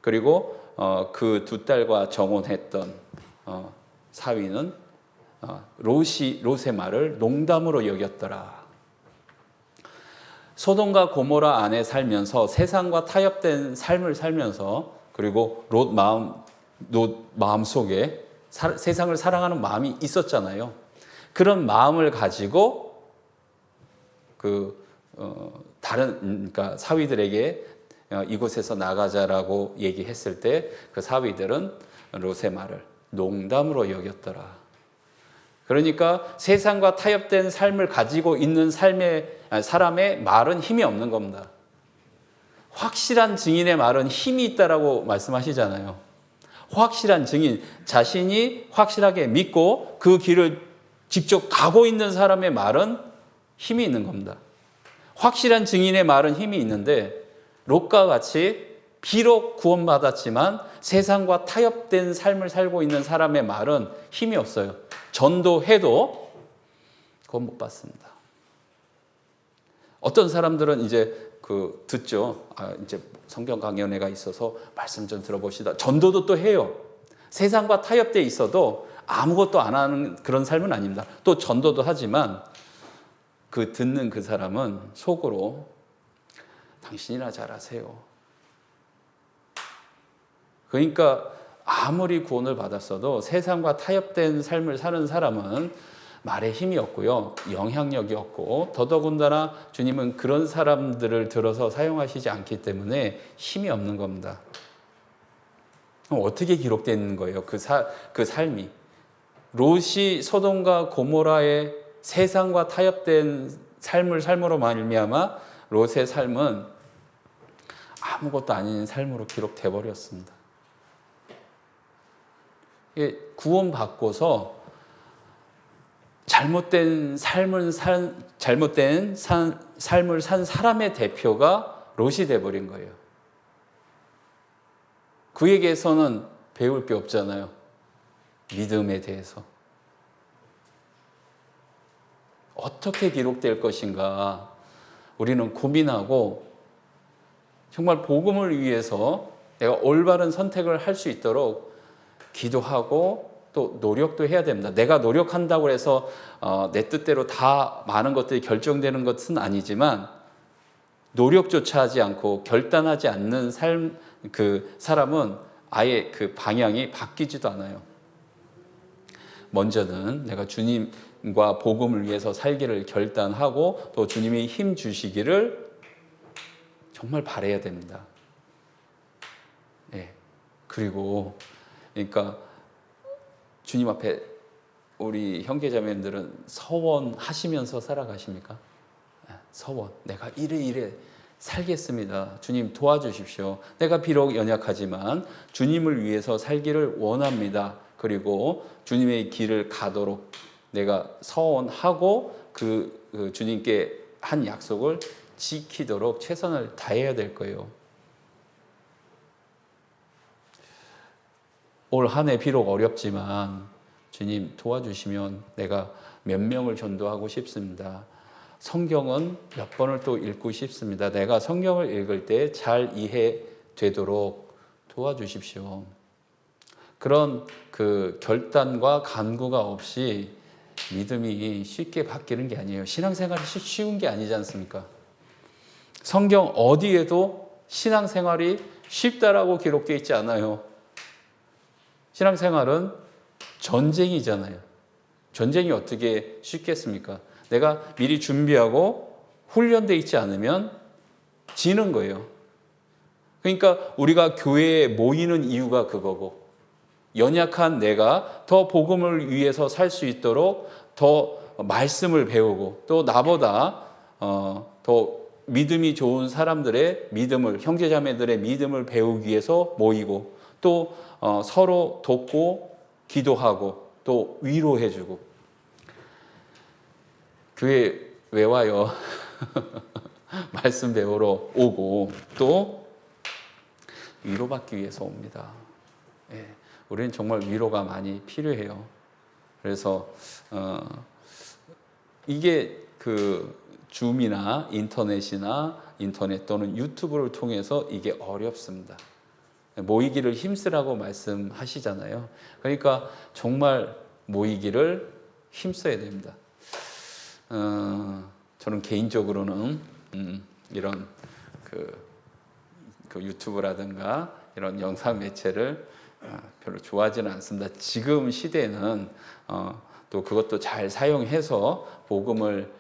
그리고 그 두 딸과 정혼했던 사위는 롯의 말을 농담으로 여겼더라. 소돔과 고모라 안에 살면서 세상과 타협된 삶을 살면서, 그리고 롯 마음 속에 세상을 사랑하는 마음이 있었잖아요. 그런 마음을 가지고 그러니까 사위들에게 이곳에서 나가자라고 얘기했을 때 그 사위들은 롯의 말을 농담으로 여겼더라. 그러니까 세상과 타협된 삶을 가지고 있는 사람의 말은 힘이 없는 겁니다. 확실한 증인의 말은 힘이 있다라고 말씀하시잖아요. 확실한 증인, 자신이 확실하게 믿고 그 길을 직접 가고 있는 사람의 말은 힘이 있는 겁니다. 확실한 증인의 말은 힘이 있는데, 롯과 같이 비록 구원받았지만 세상과 타협된 삶을 살고 있는 사람의 말은 힘이 없어요. 전도해도 구원 못 받습니다. 어떤 사람들은 이제 듣죠. 이제 성경 강연회가 있어서 말씀 좀 들어보시다. 전도도 또 해요. 세상과 타협돼 있어도 아무것도 안 하는 그런 삶은 아닙니다. 또 전도도 하지만 듣는 그 사람은 속으로 당신이나 잘하세요. 그러니까 아무리 구원을 받았어도 세상과 타협된 삶을 사는 사람은 말에 힘이 없고요, 영향력이 없고, 더더군다나 주님은 그런 사람들을 들어서 사용하시지 않기 때문에 힘이 없는 겁니다. 그럼 어떻게 기록되어 있는 거예요? 그 삶이. 롯이 소돔과 고모라의 세상과 타협된 삶을 삶으로 말미암아 롯의 삶은 아무것도 아닌 삶으로 기록돼 버렸습니다. 구원받고서 잘못된 삶을 산 사람의 대표가 롯이 돼버린 거예요. 그에게서는 배울 게 없잖아요. 믿음에 대해서. 어떻게 기록될 것인가 우리는 고민하고, 정말 복음을 위해서 내가 올바른 선택을 할 수 있도록 기도하고 또 노력도 해야 됩니다. 내가 노력한다고 해서 내 뜻대로 다 많은 것들이 결정되는 것은 아니지만, 노력조차 하지 않고 결단하지 않는 사람은 아예 그 방향이 바뀌지도 않아요. 먼저는 내가 주님과 복음을 위해서 살기를 결단하고 또 주님이 힘 주시기를 정말 바라야 됩니다. 그리고 그러니까 주님 앞에 우리 형제자매들은 서원하시면서 살아가십니까? 서원, 내가 이래 살겠습니다. 주님 도와주십시오. 내가 비록 연약하지만 주님을 위해서 살기를 원합니다. 그리고 주님의 길을 가도록 내가 서원하고 그 주님께 한 약속을 지키도록 최선을 다해야 될 거예요. 올 한 해 비록 어렵지만 주님 도와주시면 내가 몇 명을 전도하고 싶습니다. 성경은 몇 번을 또 읽고 싶습니다. 내가 성경을 읽을 때 잘 이해되도록 도와주십시오. 그런 결단과 간구가 없이 믿음이 쉽게 바뀌는 게 아니에요. 신앙생활이 쉬운 게 아니지 않습니까? 성경 어디에도 신앙생활이 쉽다라고 기록되어 있지 않아요. 신앙생활은 전쟁이잖아요. 전쟁이 어떻게 쉽겠습니까? 내가 미리 준비하고 훈련되어 있지 않으면 지는 거예요. 그러니까 우리가 교회에 모이는 이유가 그거고, 연약한 내가 더 복음을 위해서 살 수 있도록 더 말씀을 배우고, 또 나보다 더 믿음이 좋은 사람들의 믿음을, 형제자매들의 믿음을 배우기 위해서 모이고, 또 서로 돕고 기도하고 또 위로해주고. 교회 왜 와요? 말씀 배우러 오고 또 위로받기 위해서 옵니다. 우리는 정말 위로가 많이 필요해요. 그래서 이게 그 줌이나 인터넷 또는 유튜브를 통해서 이게 어렵습니다. 모이기를 힘쓰라고 말씀하시잖아요. 그러니까 정말 모이기를 힘써야 됩니다. 저는 개인적으로는 이런 그 유튜브라든가 이런 영상 매체를 별로 좋아하지는 않습니다. 지금 시대에는 또 그것도 잘 사용해서 복음을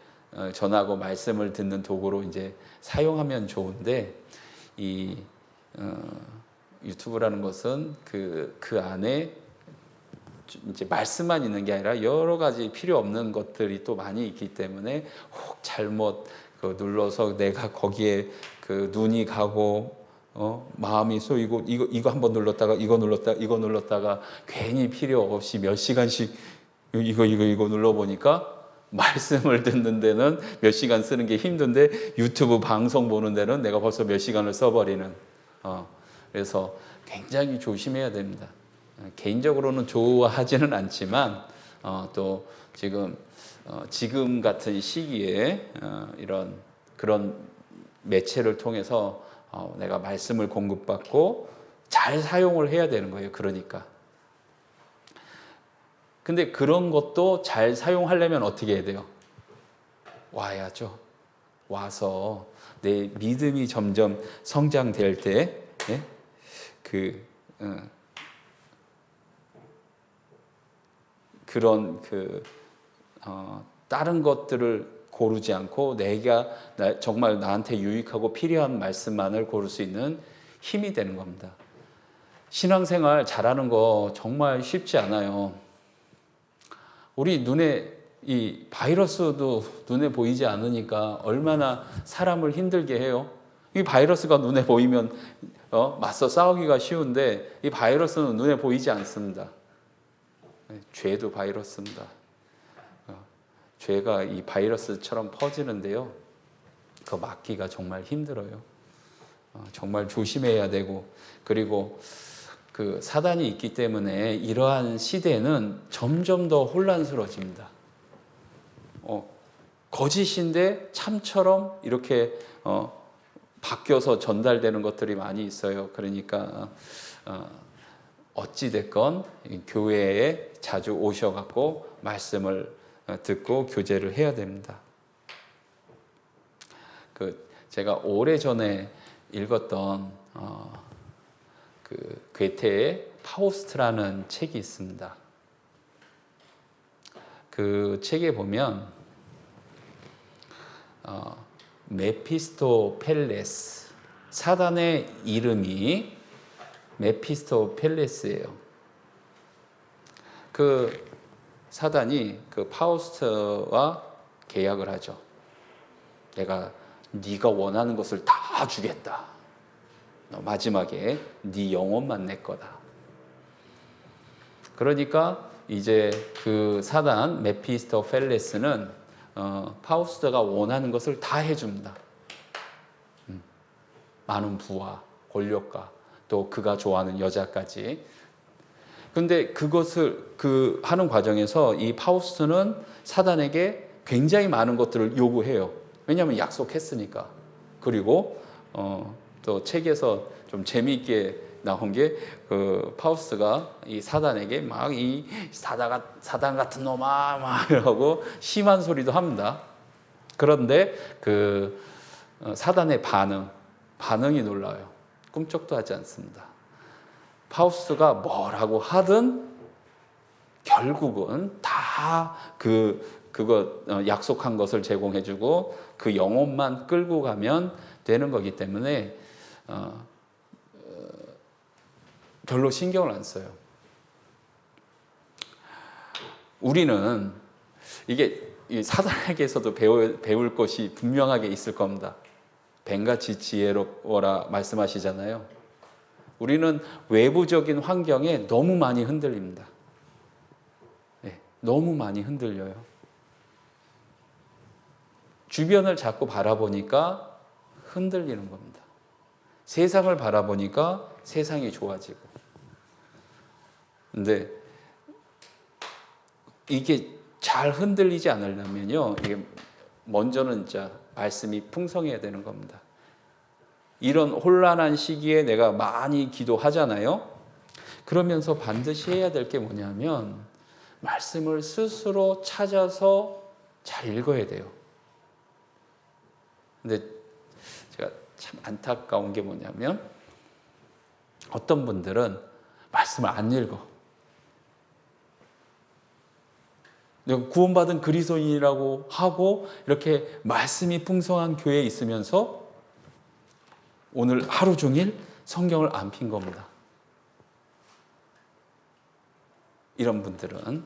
전하고 말씀을 듣는 도구로 이제 사용하면 좋은데 이 유튜브라는 것은 그 안에 이제 말씀만 있는 게 아니라 여러 가지 필요 없는 것들이 또 많이 있기 때문에 혹 잘못 눌러서 내가 거기에 그 눈이 가고 마음이 쏘이고 이거 한번 눌렀다가 이거 눌렀다가 괜히 필요 없이 몇 시간씩 이거 눌러 보니까 말씀을 듣는 데는 몇 시간 쓰는 게 힘든데 유튜브 방송 보는 데는 내가 벌써 몇 시간을 써버리는 그래서 굉장히 조심해야 됩니다. 개인적으로는 좋아하지는 않지만 또 지금 같은 시기에 이런 그런 매체를 통해서 내가 말씀을 공급받고 잘 사용을 해야 되는 거예요. 그러니까. 근데 그런 것도 잘 사용하려면 어떻게 해야 돼요? 와야죠. 와서 내 믿음이 점점 성장될 때, 그런 다른 것들을 고르지 않고 내가 정말 나한테 유익하고 필요한 말씀만을 고를 수 있는 힘이 되는 겁니다. 신앙생활 잘하는 거 정말 쉽지 않아요. 우리 눈에 이 바이러스도 눈에 보이지 않으니까 얼마나 사람을 힘들게 해요. 이 바이러스가 눈에 보이면 맞서 싸우기가 쉬운데 이 바이러스는 눈에 보이지 않습니다. 죄도 바이러스입니다. 죄가 이 바이러스처럼 퍼지는데요. 그거 막기가 정말 힘들어요. 정말 조심해야 되고 그리고 그 사단이 있기 때문에 이러한 시대는 점점 더 혼란스러워집니다. 거짓인데 참처럼 이렇게 바뀌어서 전달되는 것들이 많이 있어요. 그러니까 어찌됐건 교회에 자주 오셔갖고 말씀을 듣고 교제를 해야 됩니다. 제가 오래전에 읽었던 괴테의 파우스트라는 책이 있습니다. 그 책에 보면 메피스토펠레스, 사단의 이름이 메피스토펠레스예요. 그 사단이 그 파우스트와 계약을 하죠. 내가 네가 원하는 것을 다 주겠다. 마지막에 네 영혼만 내 거다. 그러니까 이제 그 사단 메피스토펠레스는 파우스트가 원하는 것을 다 해줍니다. 많은 부와 권력과 또 그가 좋아하는 여자까지. 근데 그것을 하는 과정에서 이 파우스트는 사단에게 굉장히 많은 것들을 요구해요. 왜냐하면 약속했으니까. 그리고 또 책에서 좀 재미있게 나온 게 그 파우스트가 이 사단에게 막 이 사단 같은 놈아 막 이러고 심한 소리도 합니다. 그런데 그 사단의 반응이 놀라워요. 꿈쩍도 하지 않습니다. 파우스트가 뭐라고 하든 결국은 다 그거 약속한 것을 제공해주고 그 영혼만 끌고 가면 되는 거기 때문에 별로 신경을 안 써요. 우리는 이게 사단에게서도 배울 것이 분명하게 있을 겁니다. 뱀같이 지혜로워라 말씀하시잖아요. 우리는 외부적인 환경에 너무 많이 흔들립니다. 너무 많이 흔들려요. 주변을 자꾸 바라보니까 흔들리는 겁니다. 세상을 바라보니까 세상이 좋아지고 근데 이게 잘 흔들리지 않으려면요, 이게 먼저는 진짜 말씀이 풍성해야 되는 겁니다. 이런 혼란한 시기에 내가 많이 기도하잖아요. 그러면서 반드시 해야 될 게 뭐냐면 말씀을 스스로 찾아서 잘 읽어야 돼요. 근데 제가 참 안타까운 게 뭐냐면 어떤 분들은 말씀을 안 읽어. 내가 구원받은 그리스도인이라고 하고 이렇게 말씀이 풍성한 교회에 있으면서 오늘 하루 종일 성경을 안 핀 겁니다. 이런 분들은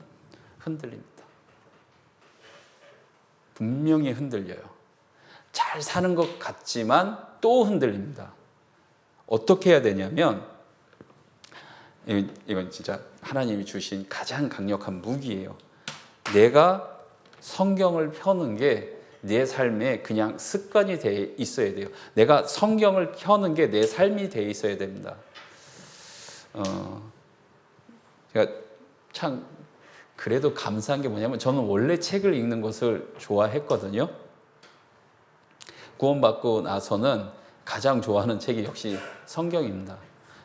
흔들립니다. 분명히 흔들려요. 잘 사는 것 같지만 또 흔들립니다. 어떻게 해야 되냐면, 이건 진짜 하나님이 주신 가장 강력한 무기예요. 내가 성경을 펴는 게 내 삶에 그냥 습관이 돼 있어야 돼요. 내가 성경을 펴는 게 내 삶이 돼 있어야 됩니다. 제가 참 그래도 감사한 게 뭐냐면 저는 원래 책을 읽는 것을 좋아했거든요. 구원받고 나서는 가장 좋아하는 책이 역시 성경입니다.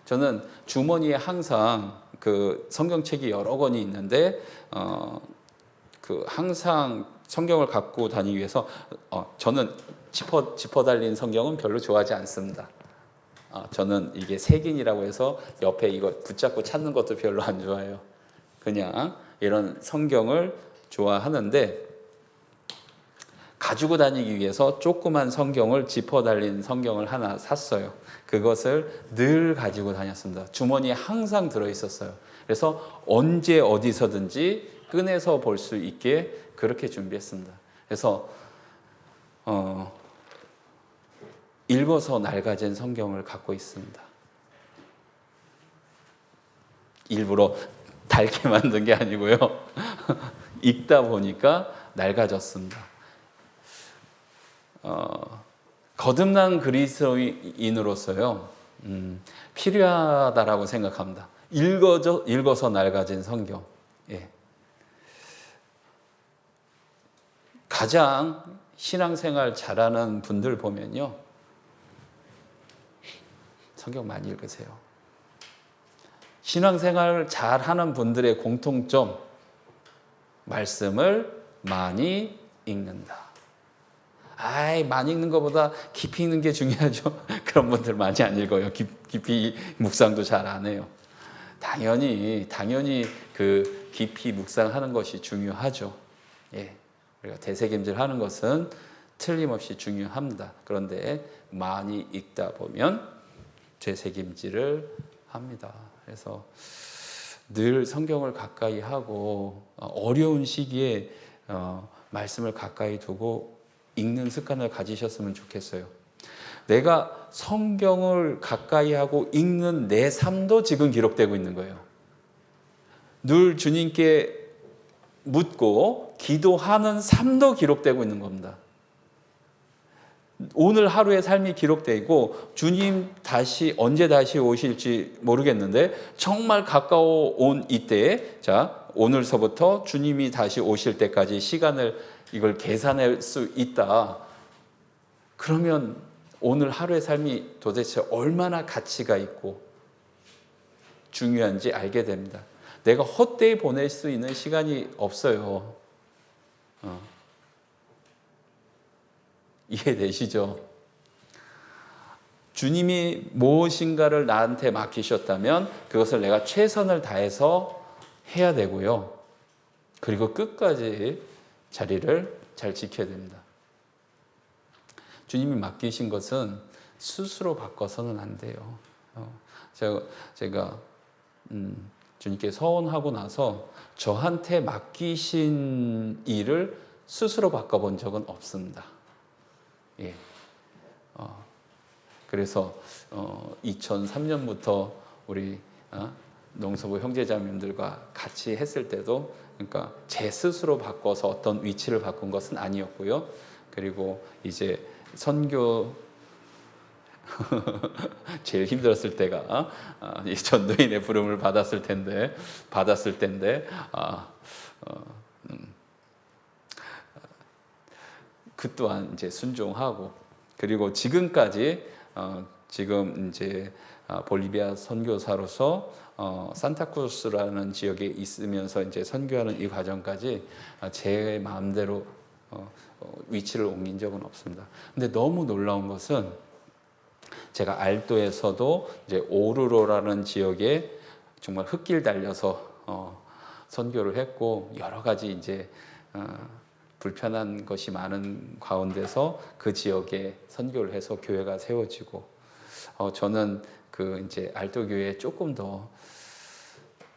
저는 주머니에 항상 그 성경책이 여러 권이 있는데 항상 성경을 갖고 다니기 위해서 저는 지퍼 달린 성경은 별로 좋아하지 않습니다. 저는 이게 색인이라고 해서 옆에 이거 붙잡고 찾는 것도 별로 안 좋아해요. 그냥 이런 성경을 좋아하는데 가지고 다니기 위해서 조그만 성경을 지퍼 달린 성경을 하나 샀어요. 그것을 늘 가지고 다녔습니다. 주머니에 항상 들어있었어요. 그래서 언제 어디서든지 꺼내서 볼 수 있게 그렇게 준비했습니다. 그래서 읽어서 낡아진 성경을 갖고 있습니다. 일부러 닳게 만든 게 아니고요. 읽다 보니까 낡아졌습니다. 거듭난 그리스도인으로서요, 필요하다라고 생각합니다. 읽어서 낡아진 성경. 예. 가장 신앙생활 잘하는 분들 보면요, 성경 많이 읽으세요. 신앙생활 잘하는 분들의 공통점, 말씀을 많이 읽는다. 많이 읽는 것보다 깊이 읽는 게 중요하죠. 그런 분들 많이 안 읽어요. 깊이 묵상도 잘 안 해요. 당연히 그 깊이 묵상하는 것이 중요하죠. 예. 우리가 되새김질하는 것은 틀림없이 중요합니다. 그런데 많이 읽다 보면 되새김질을 합니다. 그래서 늘 성경을 가까이 하고 어려운 시기에 말씀을 가까이 두고 읽는 습관을 가지셨으면 좋겠어요. 내가 성경을 가까이 하고 읽는 내 삶도 지금 기록되고 있는 거예요. 늘 주님께 묻고 기도하는 삶도 기록되고 있는 겁니다. 오늘 하루의 삶이 기록되고 주님 언제 다시 오실지 모르겠는데 정말 가까워 온 이때에 오늘서부터 주님이 다시 오실 때까지 시간을 이걸 계산할 수 있다. 그러면 오늘 하루의 삶이 도대체 얼마나 가치가 있고 중요한지 알게 됩니다. 내가 헛되이 보낼 수 있는 시간이 없어요. 이해되시죠? 주님이 무엇인가를 나한테 맡기셨다면 그것을 내가 최선을 다해서 해야 되고요. 그리고 끝까지 자리를 잘 지켜야 됩니다. 주님이 맡기신 것은 스스로 바꿔서는 안 돼요. 제가 주님께 서원하고 나서 저한테 맡기신 일을 스스로 바꿔본 적은 없습니다. 예. 그래서 2003년부터 우리 농서부 형제자매들과 같이 했을 때도 그러니까 제 스스로 바꿔서 어떤 위치를 바꾼 것은 아니었고요. 그리고 이제 선교 제일 힘들었을 때가 이 전도인의 부름을 받았을 텐데 그 또한 이제 순종하고, 그리고 지금까지 지금 이제 볼리비아 선교사로서 산타크루스라는 지역에 있으면서 이제 선교하는 이 과정까지 제 마음대로 위치를 옮긴 적은 없습니다. 근데 너무 놀라운 것은 제가 알도에서도 이제 오르로라는 지역에 정말 흙길 달려서 선교를 했고, 여러 가지 이제 불편한 것이 많은 가운데서 그 지역에 선교를 해서 교회가 세워지고, 저는 그 이제 알도 교회에 조금 더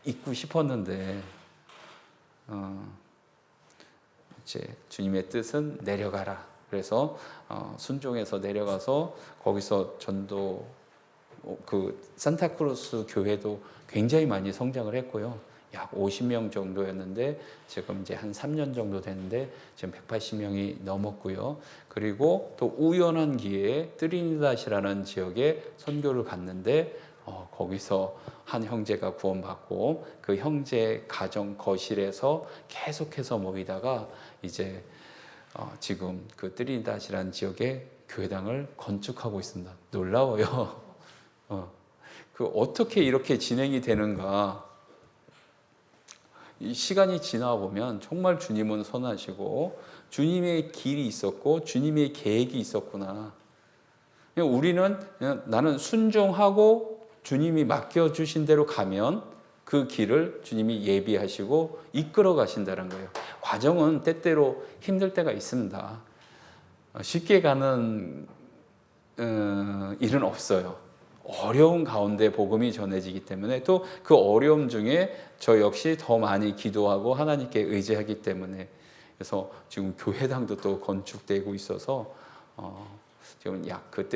있고 싶었는데 이제 주님의 뜻은 내려가라. 그래서 순종해서 내려가서 거기서 전도, 그 산타크루스 교회도 굉장히 많이 성장을 했고요. 약 50명 정도였는데 지금 이제 한 3년 정도 됐는데 지금 180명이 넘었고요. 그리고 또 우연한 기회에 트리니다시라는 지역에 선교를 갔는데 거기서 한 형제가 구원받고 그 형제 가정 거실에서 계속해서 모이다가 이제 지금 그 트리니다시라는 지역에 교회당을 건축하고 있습니다. 놀라워요. 그 어떻게 이렇게 진행이 되는가? 이 시간이 지나 보면 정말 주님은 선하시고 주님의 길이 있었고 주님의 계획이 있었구나. 우리는 그냥 나는 순종하고 주님이 맡겨주신 대로 가면 그 길을 주님이 예비하시고 이끌어 가신다는 거예요. 과정은 때때로 힘들 때가 있습니다. 쉽게 가는 일은 없어요. 어려운 가운데 복음이 전해지기 때문에, 또 그 어려움 중에 저 역시 더 많이 기도하고 하나님께 의지하기 때문에, 그래서 지금 교회당도 또 건축되고 있어서 지금 약 그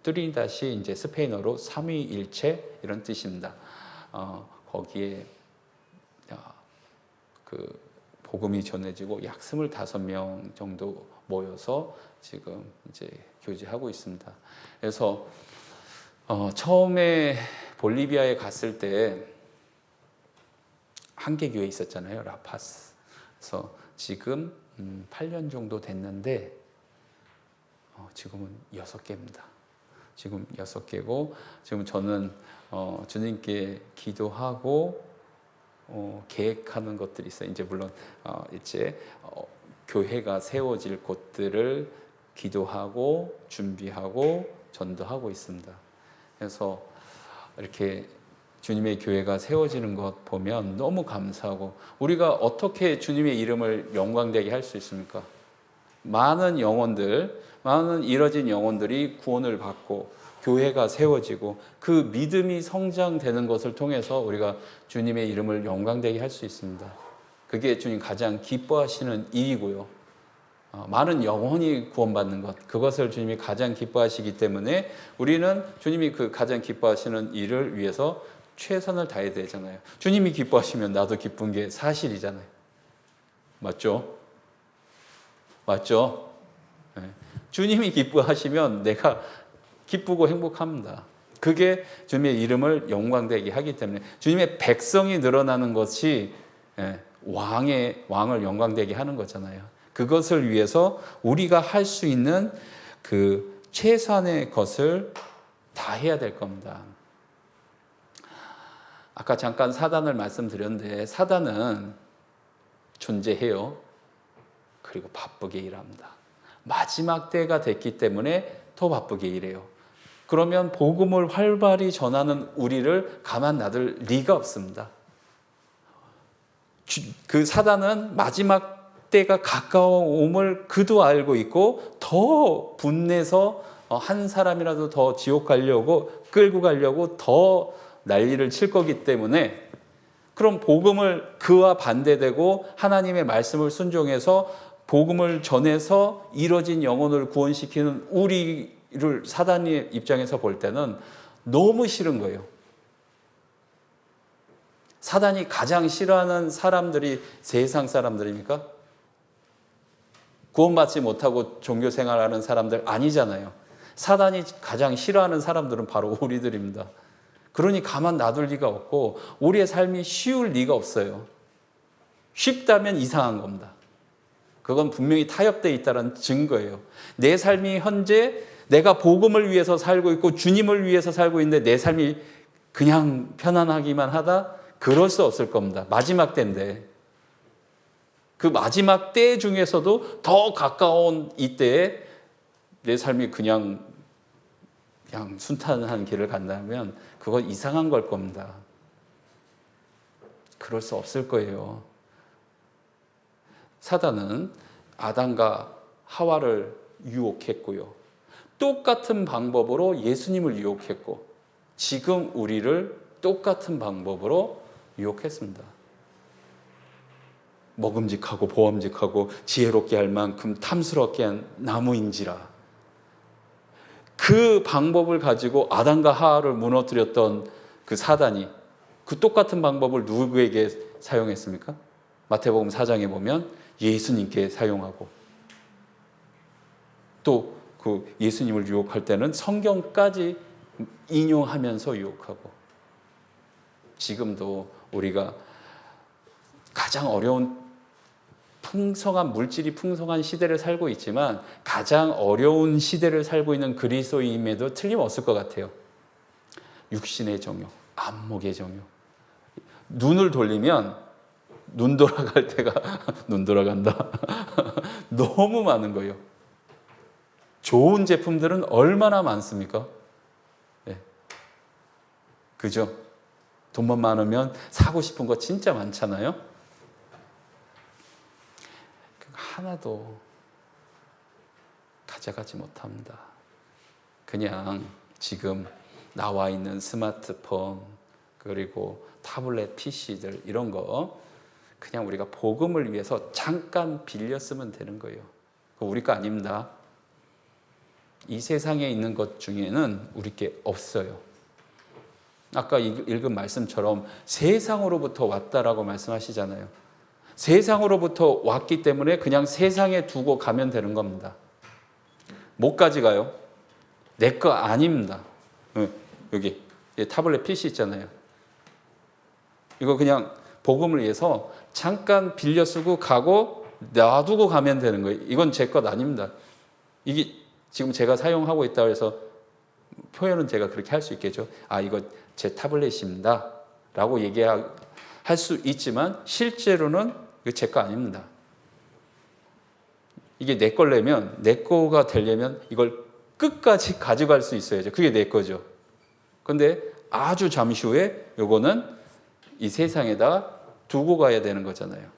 트리니다시 이제 스페인어로 삼위일체 이런 뜻입니다. 거기에 그 복음이 전해지고 약 25명 정도 모여서 지금 이제 교제하고 있습니다. 그래서 처음에 볼리비아에 갔을 때 한 개 교회 있었잖아요, 라파스. 그래서 지금 8년 정도 됐는데 지금은 6개입니다. 지금 6개고, 지금 저는 주님께 기도하고 계획하는 것들이 있어요. 이제 물론 이제 교회가 세워질 곳들을 기도하고 준비하고 전도하고 있습니다. 그래서 이렇게 주님의 교회가 세워지는 것 보면 너무 감사하고, 우리가 어떻게 주님의 이름을 영광되게 할 수 있습니까? 많은 영혼들, 많은 잃어진 영혼들이 구원을 받고 교회가 세워지고 그 믿음이 성장되는 것을 통해서 우리가 주님의 이름을 영광되게 할 수 있습니다. 그게 주님 가장 기뻐하시는 일이고요. 많은 영혼이 구원받는 것, 그것을 주님이 가장 기뻐하시기 때문에 우리는 주님이 그 가장 기뻐하시는 일을 위해서 최선을 다해야 되잖아요. 주님이 기뻐하시면 나도 기쁜 게 사실이잖아요. 맞죠? 맞죠? 네. 주님이 기뻐하시면 내가 기쁘고 행복합니다. 그게 주님의 이름을 영광되게 하기 때문에, 주님의 백성이 늘어나는 것이 왕을 영광되게 하는 거잖아요. 그것을 위해서 우리가 할 수 있는 그 최선의 것을 다 해야 될 겁니다. 아까 잠깐 사단을 말씀드렸는데, 사단은 존재해요. 그리고 바쁘게 일합니다. 마지막 때가 됐기 때문에 더 바쁘게 일해요. 그러면 복음을 활발히 전하는 우리를 가만 놔둘 리가 없습니다. 그 사단은 마지막 때가 가까움을 그도 알고 있고, 더 분내서 한 사람이라도 더 지옥 가려고, 끌고 가려고 더 난리를 칠 거기 때문에, 그럼 복음을 그와 반대되고 하나님의 말씀을 순종해서 복음을 전해서 이뤄진 영혼을 구원시키는 우리를 사단의 입장에서 볼 때는 너무 싫은 거예요. 사단이 가장 싫어하는 사람들이 세상 사람들입니까? 구원받지 못하고 종교 생활하는 사람들 아니잖아요. 사단이 가장 싫어하는 사람들은 바로 우리들입니다. 그러니 가만 놔둘 리가 없고 우리의 삶이 쉬울 리가 없어요. 쉽다면 이상한 겁니다. 그건 분명히 타협되어 있다는 증거예요. 내 삶이 현재 내가 복음을 위해서 살고 있고 주님을 위해서 살고 있는데 내 삶이 그냥 편안하기만 하다? 그럴 수 없을 겁니다. 마지막 때인데. 그 마지막 때 중에서도 더 가까운 이때에 내 삶이 그냥 순탄한 길을 간다면 그건 이상한 걸 겁니다. 그럴 수 없을 거예요. 사단은 아담과 하와를 유혹했고요. 똑같은 방법으로 예수님을 유혹했고 지금 우리를 똑같은 방법으로 유혹했습니다. 먹음직하고 보암직하고 지혜롭게 할 만큼 탐스럽게 한 나무인지라. 그 방법을 가지고 아담과 하와를 무너뜨렸던 그 사단이 그 똑같은 방법을 누구에게 사용했습니까? 마태복음 4장에 보면 예수님께 사용하고 또 그 예수님을 유혹할 때는 성경까지 인용하면서 유혹하고 지금도 우리가 가장 어려운 풍성한 물질이 풍성한 시대를 살고 있지만 가장 어려운 시대를 살고 있는 그리스도인임에도 틀림없을 것 같아요. 육신의 정욕, 안목의 정욕. 눈을 돌리면 눈 돌아갈 때가 눈 돌아간다. 너무 많은 거예요. 좋은 제품들은 얼마나 많습니까? 네. 그죠? 돈만 많으면 사고 싶은 거 진짜 많잖아요. 하나도 가져가지 못합니다. 그냥 지금 나와 있는 스마트폰 그리고 타블렛 PC들 이런 거 그냥 우리가 복음을 위해서 잠깐 빌려 쓰면 되는 거예요. 그거 우리 거 아닙니다. 이 세상에 있는 것 중에는 우리 게 없어요. 아까 읽은 말씀처럼 세상으로부터 왔다라고 말씀하시잖아요. 세상으로부터 왔기 때문에 그냥 세상에 두고 가면 되는 겁니다. 뭐까지 가요? 내 거 아닙니다. 여기 타블렛 PC 있잖아요. 이거 그냥 복음을 위해서 잠깐 빌려 쓰고 가고 놔두고 가면 되는 거예요. 이건 제 것 아닙니다. 이게 지금 제가 사용하고 있다고 해서 표현은 제가 그렇게 할 수 있겠죠. 아, 이거 제 타블렛입니다. 라고 얘기할 수 있지만 실제로는 이거 제 거 아닙니다. 이게 내 걸려면 내 거가 되려면 이걸 끝까지 가져갈 수 있어야죠. 그게 내 거죠. 근데 아주 잠시 후에 요거는 이 세상에다 두고 가야 되는 거잖아요.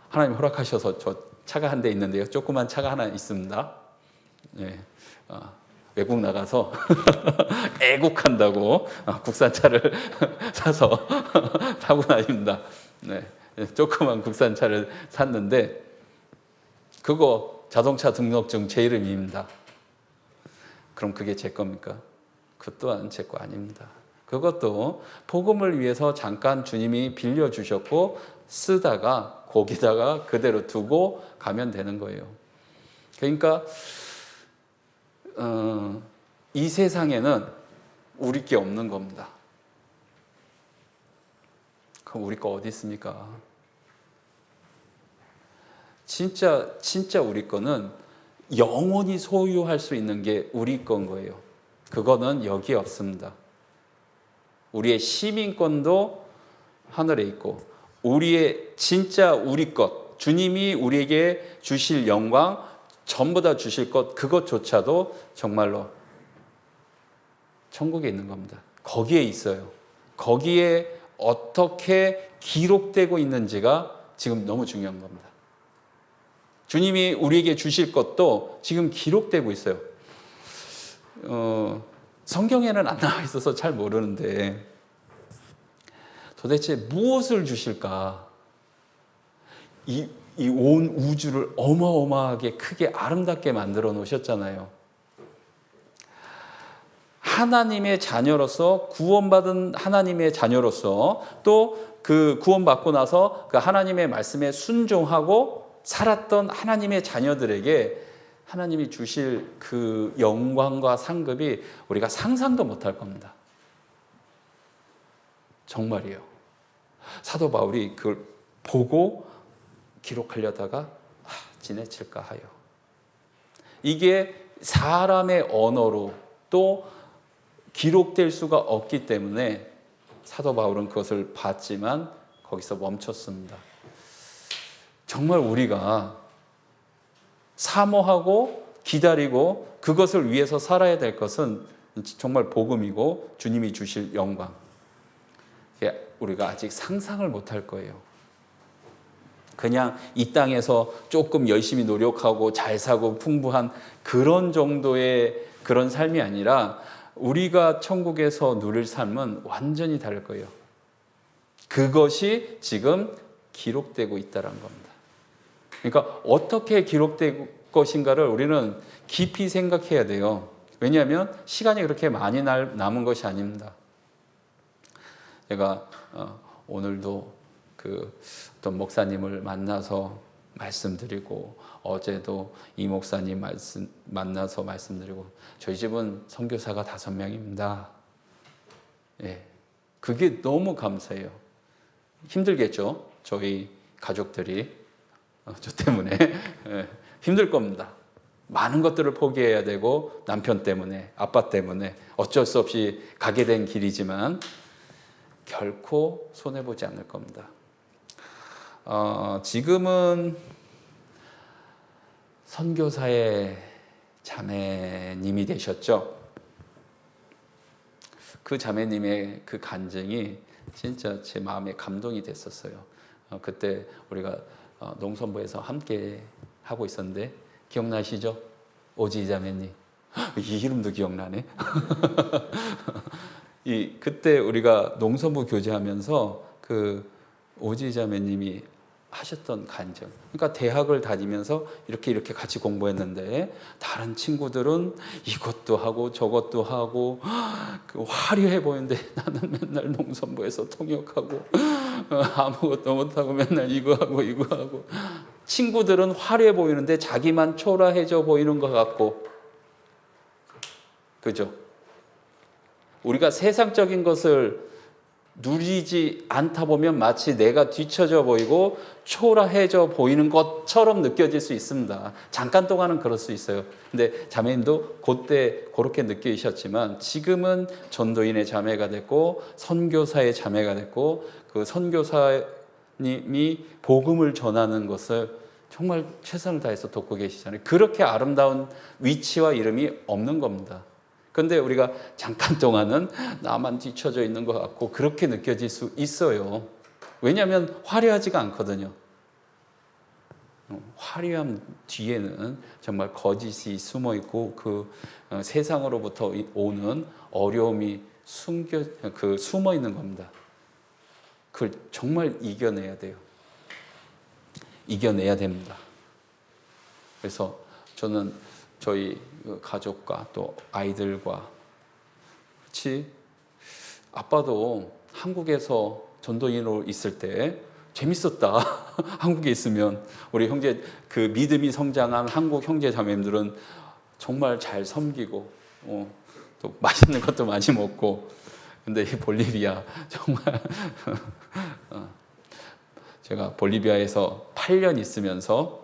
하나님 허락하셔서 저 차가 한 대 있는데요. 조그만 차가 하나 있습니다. 네. 외국 나가서 애국한다고 국산차를 사서 타고 다닙니다. 네. 조그만 국산차를 샀는데 그거 자동차 등록증 제 이름입니다. 그럼 그게 제 겁니까? 그 또한 제 거 아닙니다. 그것도 복음을 위해서 잠깐 주님이 빌려주셨고 쓰다가 거기다가 그대로 두고 가면 되는 거예요. 그러니까 이 세상에는 우리 게 없는 겁니다. 그럼 우리 거 어디 있습니까? 진짜 우리 거는 영원히 소유할 수 있는 게 우리 건 거예요. 그거는 여기에 없습니다. 우리의 시민권도 하늘에 있고 우리의 진짜 우리 것, 주님이 우리에게 주실 영광, 전부 다 주실 것, 그것조차도 정말로 천국에 있는 겁니다. 거기에 있어요. 거기에 어떻게 기록되고 있는지가 지금 너무 중요한 겁니다. 주님이 우리에게 주실 것도 지금 기록되고 있어요. 성경에는 안 나와 있어서 잘 모르는데 도대체 무엇을 주실까? 이 온 우주를 어마어마하게 크게 아름답게 만들어 놓으셨잖아요. 하나님의 자녀로서 구원받은 하나님의 자녀로서 또 그 구원받고 나서 그 하나님의 말씀에 순종하고 살았던 하나님의 자녀들에게 하나님이 주실 그 영광과 상급이 우리가 상상도 못할 겁니다. 정말이에요. 사도 바울이 그걸 보고 기록하려다가 지나칠까 하여. 이게 사람의 언어로 또 기록될 수가 없기 때문에 사도 바울은 그것을 봤지만 거기서 멈췄습니다. 정말 우리가 사모하고 기다리고 그것을 위해서 살아야 될 것은 정말 복음이고 주님이 주실 영광. 우리가 아직 상상을 못할 거예요. 그냥 이 땅에서 조금 열심히 노력하고 잘 사고 풍부한 그런 정도의 그런 삶이 아니라 우리가 천국에서 누릴 삶은 완전히 다를 거예요. 그것이 지금 기록되고 있다는 겁니다. 그러니까 어떻게 기록될 것인가를 우리는 깊이 생각해야 돼요. 왜냐하면 시간이 그렇게 많이 남은 것이 아닙니다. 제가 오늘도 그 어떤 목사님을 만나서 말씀드리고 어제도 이 목사님 만나서 말씀드리고 저희 집은 선교사가 5명입니다. 예, 그게 너무 감사해요. 힘들겠죠? 저희 가족들이 저 때문에 힘들 겁니다. 많은 것들을 포기해야 되고 남편 때문에 아빠 때문에 어쩔 수 없이 가게 된 길이지만 결코 손해보지 않을 겁니다. 지금은 선교사의 자매님이 되셨죠. 그 자매님의 그 간증이 진짜 제 마음에 감동이 됐었어요. 그때 우리가 농선부에서 함께 하고 있었는데 기억나시죠? 오지 자매님. 이 이름도 기억나네. 그때 우리가 농선부 교제하면서 그 오지 자매님이 하셨던 간증. 그러니까 대학을 다니면서 이렇게 같이 공부했는데 다른 친구들은 이것도 하고 저것도 하고 그 화려해 보이는데 나는 맨날 농선부에서 통역하고 아무것도 못하고 맨날 이거 하고 친구들은 화려해 보이는데 자기만 초라해져 보이는 것 같고, 그죠? 우리가 세상적인 것을 누리지 않다 보면 마치 내가 뒤처져 보이고 초라해져 보이는 것처럼 느껴질 수 있습니다. 잠깐 동안은 그럴 수 있어요. 근데 자매님도 그때 그렇게 느끼셨지만 지금은 전도인의 자매가 됐고 선교사의 자매가 됐고 그 선교사님이 복음을 전하는 것을 정말 최선을 다해서 돕고 계시잖아요. 그렇게 아름다운 위치와 이름이 없는 겁니다. 그런데 우리가 잠깐 동안은 나만 뒤쳐져 있는 것 같고 그렇게 느껴질 수 있어요. 왜냐하면 화려하지가 않거든요. 화려함 뒤에는 정말 거짓이 숨어 있고 그 세상으로부터 오는 어려움이 숨어 있는 겁니다. 그걸 정말 이겨내야 돼요. 이겨내야 됩니다. 그래서 저는 저희 가족과 또 아이들과 같이 아빠도 한국에서 전도인으로 있을 때 재밌었다. 한국에 있으면 우리 형제 그 믿음이 성장한 한국 형제 자매님들은 정말 잘 섬기고 또 맛있는 것도 많이 먹고 근데 이 볼리비아 정말 제가 볼리비아에서 8년 있으면서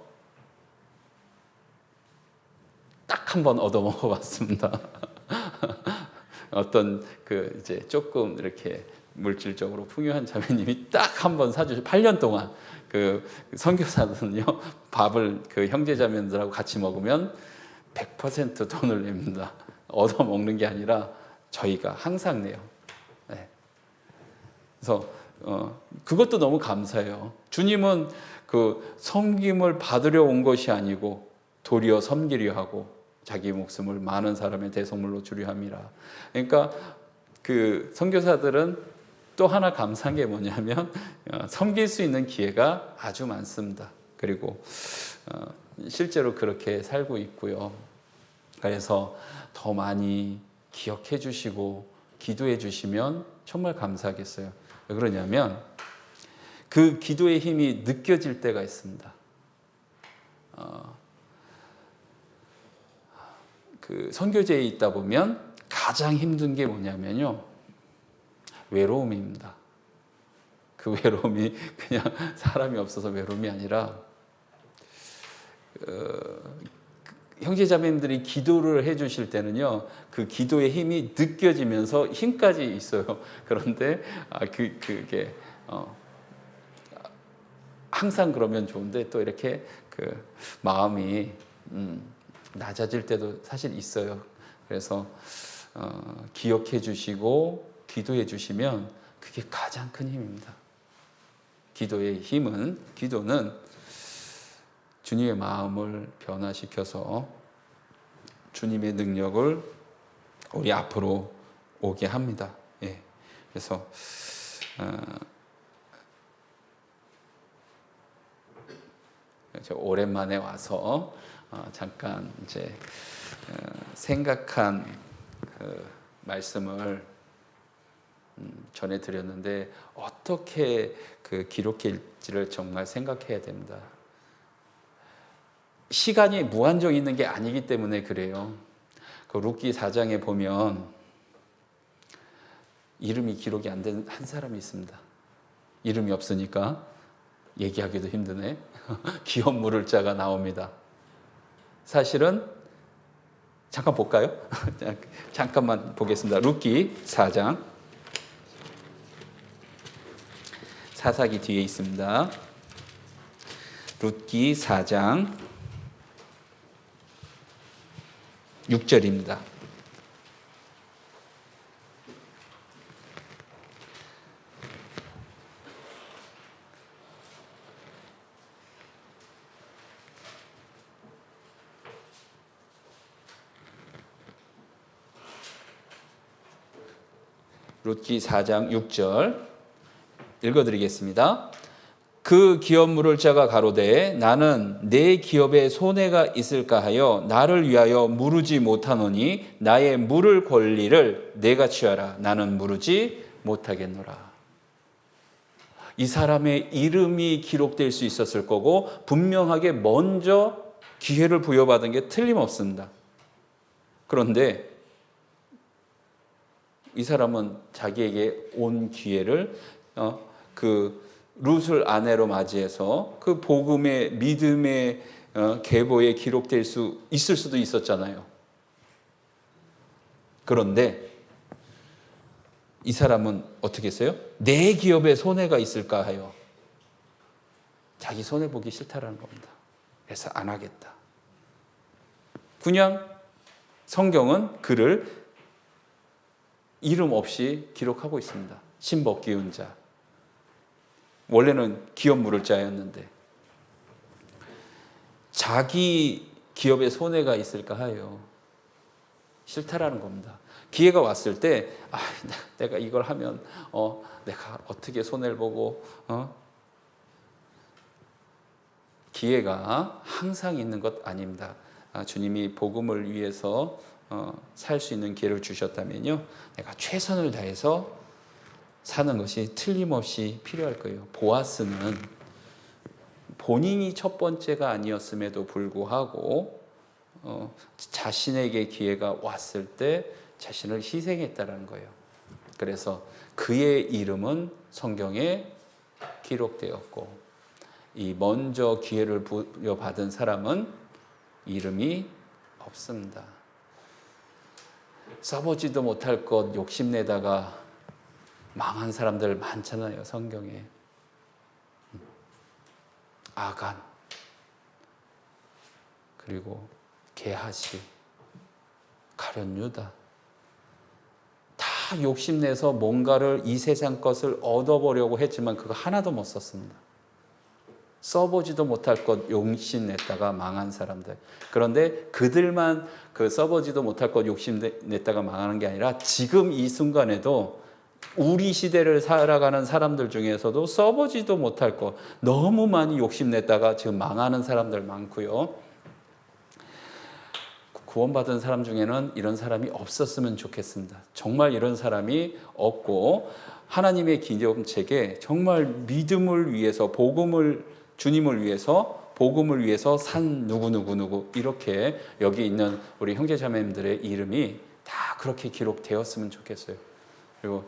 딱 한 번 얻어 먹어봤습니다. 어떤 그 이제 조금 이렇게 물질적으로 풍요한 자매님이 딱 한 번 사주셔. 8년 동안 그 선교사는요 밥을 그 형제 자매들하고 같이 먹으면 100% 돈을 냅니다. 얻어 먹는 게 아니라 저희가 항상 내요. 네. 그래서 그것도 너무 감사해요. 주님은 그 섬김을 받으려 온 것이 아니고 도리어 섬기려 하고 자기 목숨을 많은 사람의 대속물로 주려 함이라. 그러니까 그 선교사들은 또 하나 감사한 게 뭐냐면 섬길 수 있는 기회가 아주 많습니다. 그리고 실제로 그렇게 살고 있고요. 그래서 더 많이 기억해 주시고 기도해 주시면 정말 감사하겠어요. 왜 그러냐면 그 기도의 힘이 느껴질 때가 있습니다. 그 선교제에 있다 보면 가장 힘든 게 뭐냐면요, 외로움입니다. 그 외로움이 그냥 사람이 없어서 외로움이 아니라 형제자매님들이 기도를 해주실 때는요, 그 기도의 힘이 느껴지면서 힘까지 있어요. 그런데 그게 항상 그러면 좋은데 또 이렇게 그 마음이 낮아질 때도 사실 있어요. 그래서 기억해 주시고 기도해 주시면 그게 가장 큰 힘입니다. 기도는 주님의 마음을 변화시켜서 주님의 능력을 우리 앞으로 오게 합니다. 예. 그래서 오랜만에 와서 잠깐 이제 생각한 그 말씀을 전해드렸는데, 어떻게 그 기록할지를 정말 생각해야 됩니다. 시간이 무한정 있는 게 아니기 때문에 그래요. 그 룻기 4장에 보면 이름이 기록이 안 된 한 사람이 있습니다. 이름이 없으니까 얘기하기도 힘드네. 기업 물을 자가 나옵니다. 사실은 잠깐 볼까요? 잠깐만 보겠습니다. 룻기 4장. 사사기 뒤에 있습니다. 룻기 4장 6절입니다. 룻기 4장 6절 읽어드리겠습니다. 그 기업 물을 자가 가로되 나는 내 기업에 손해가 있을까 하여 나를 위하여 무르지 못하노니 나의 물을 권리를 내가 취하라. 나는 무르지 못하겠노라. 이 사람의 이름이 기록될 수 있었을 거고 분명하게 먼저 기회를 부여받은 게 틀림없습니다. 그런데 이 사람은 자기에게 온 기회를 그 룻을 아내로 맞이해서 그 복음의 믿음의 계보에 기록될 수 있을 수도 있었잖아요. 그런데 이 사람은 어떻게 했어요? 내 기업에 손해가 있을까 하여 자기 손해 보기 싫다라는 겁니다. 그래서 안 하겠다. 그냥 성경은 그를 이름 없이 기록하고 있습니다. 신복기운 자. 원래는 기업 물을 자였는데 자기 기업에 손해가 있을까 하여 싫다라는 겁니다. 기회가 왔을 때 내가 이걸 하면 내가 어떻게 손해를 보고 기회가 항상 있는 것 아닙니다. 주님이 복음을 위해서 살 수 있는 기회를 주셨다면요, 내가 최선을 다해서 사는 것이 틀림없이 필요할 거예요. 보아스는 본인이 첫 번째가 아니었음에도 불구하고 자신에게 기회가 왔을 때 자신을 희생했다는 거예요. 그래서 그의 이름은 성경에 기록되었고, 이 먼저 기회를 부여받은 사람은 이름이 없습니다. 써보지도 못할 것 욕심내다가 망한 사람들 많잖아요, 성경에. 아간, 그리고 게하시, 가룟 유다. 다 욕심내서 뭔가를 이 세상 것을 얻어보려고 했지만 그거 하나도 못 썼습니다. 써보지도 못할 것 욕심냈다가 망한 사람들. 그런데 그들만 그 써보지도 못할 것 욕심냈다가 망하는 게 아니라 지금 이 순간에도 우리 시대를 살아가는 사람들 중에서도 써보지도 못할 것 너무 많이 욕심냈다가 지금 망하는 사람들 많고요. 구원받은 사람 중에는 이런 사람이 없었으면 좋겠습니다. 정말 이런 사람이 없고 하나님의 기념책에 정말 믿음을 위해서, 복음을, 주님을 위해서 복음을 위해서 산 누구 이렇게 여기 있는 우리 형제자매님들의 이름이 다 그렇게 기록되었으면 좋겠어요. 그리고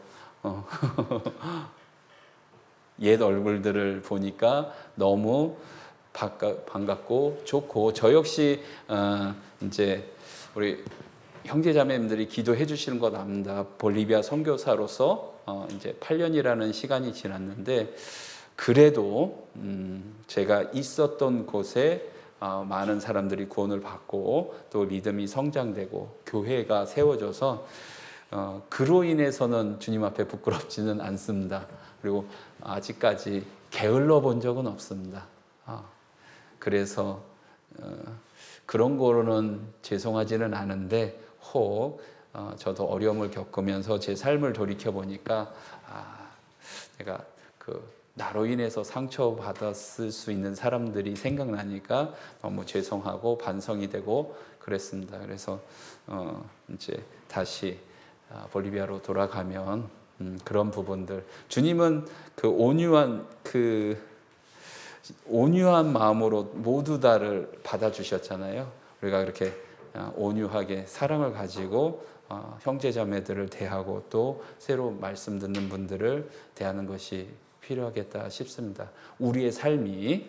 옛 얼굴들을 보니까 너무 반갑고 좋고, 저 역시 이제 우리 형제자매님들이 기도해 주시는 것 압니다. 볼리비아 선교사로서 이제 8년이라는 시간이 지났는데, 그래도 제가 있었던 곳에 많은 사람들이 구원을 받고 또 믿음이 성장되고 교회가 세워져서 그로 인해서는 주님 앞에 부끄럽지는 않습니다. 그리고 아직까지 게을러 본 적은 없습니다. 그래서 그런 거로는 죄송하지는 않은데, 혹 저도 어려움을 겪으면서 제 삶을 돌이켜 보니까 내가 나로 인해서 상처받았을 수 있는 사람들이 생각나니까 너무 죄송하고 반성이 되고 그랬습니다. 그래서 이제 다시 볼리비아로 돌아가면 그런 부분들, 주님은 온유한 마음으로 모두 다를 받아주셨잖아요. 우리가 그렇게 온유하게 사랑을 가지고 형제자매들을 대하고 또 새로 말씀 듣는 분들을 대하는 것이 필요하겠다 싶습니다. 우리의 삶이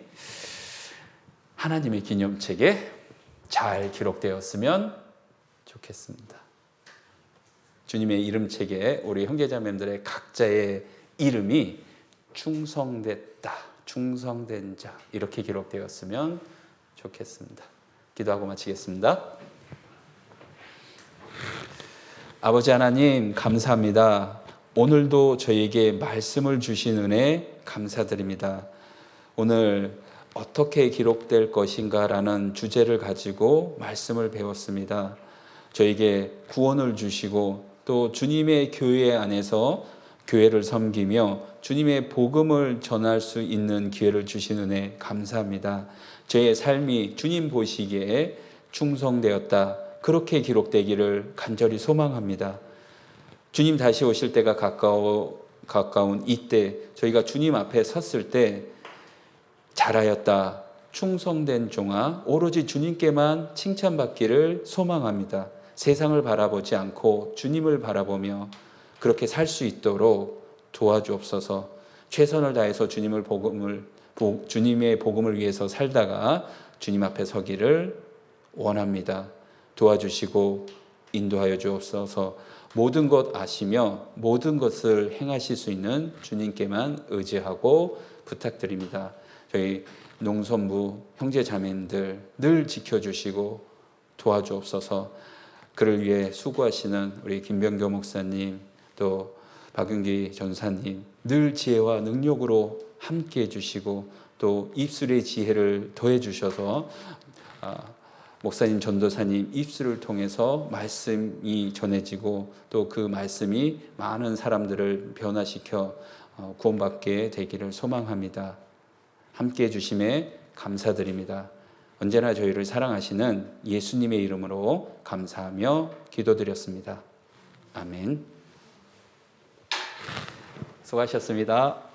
하나님의 기념책에 잘 기록되었으면 좋겠습니다. 주님의 이름책에 우리 형제자매들의 각자의 이름이 충성됐다, 충성된 자, 이렇게 기록되었으면 좋겠습니다. 기도하고 마치겠습니다. 아버지 하나님, 감사합니다. 오늘도 저에게 말씀을 주신 은혜 감사드립니다. 오늘 어떻게 기록될 것인가라는 주제를 가지고 말씀을 배웠습니다. 저에게 구원을 주시고 또 주님의 교회 안에서 교회를 섬기며 주님의 복음을 전할 수 있는 기회를 주신 은혜 감사합니다. 저의 삶이 주님 보시기에 충성되었다, 그렇게 기록되기를 간절히 소망합니다. 주님 다시 오실 때가 가까운 이때 저희가 주님 앞에 섰을 때 잘하였다, 충성된 종아, 오로지 주님께만 칭찬받기를 소망합니다. 세상을 바라보지 않고 주님을 바라보며 그렇게 살 수 있도록 도와주옵소서. 최선을 다해서 주님의 복음을 위해서 살다가 주님 앞에 서기를 원합니다. 도와주시고 인도하여 주옵소서. 모든 것 아시며 모든 것을 행하실 수 있는 주님께만 의지하고 부탁드립니다. 저희 농선부 형제자매님들 늘 지켜주시고 도와주옵소서. 그를 위해 수고하시는 우리 김병교 목사님, 또 박윤기 전사님 늘 지혜와 능력으로 함께 해주시고 또 입술의 지혜를 더해 주셔서 목사님, 전도사님 입술을 통해서 말씀이 전해지고 또 그 말씀이 많은 사람들을 변화시켜 구원받게 되기를 소망합니다. 함께 해주심에 감사드립니다. 언제나 저희를 사랑하시는 예수님의 이름으로 감사하며 기도드렸습니다. 아멘. 수고하셨습니다.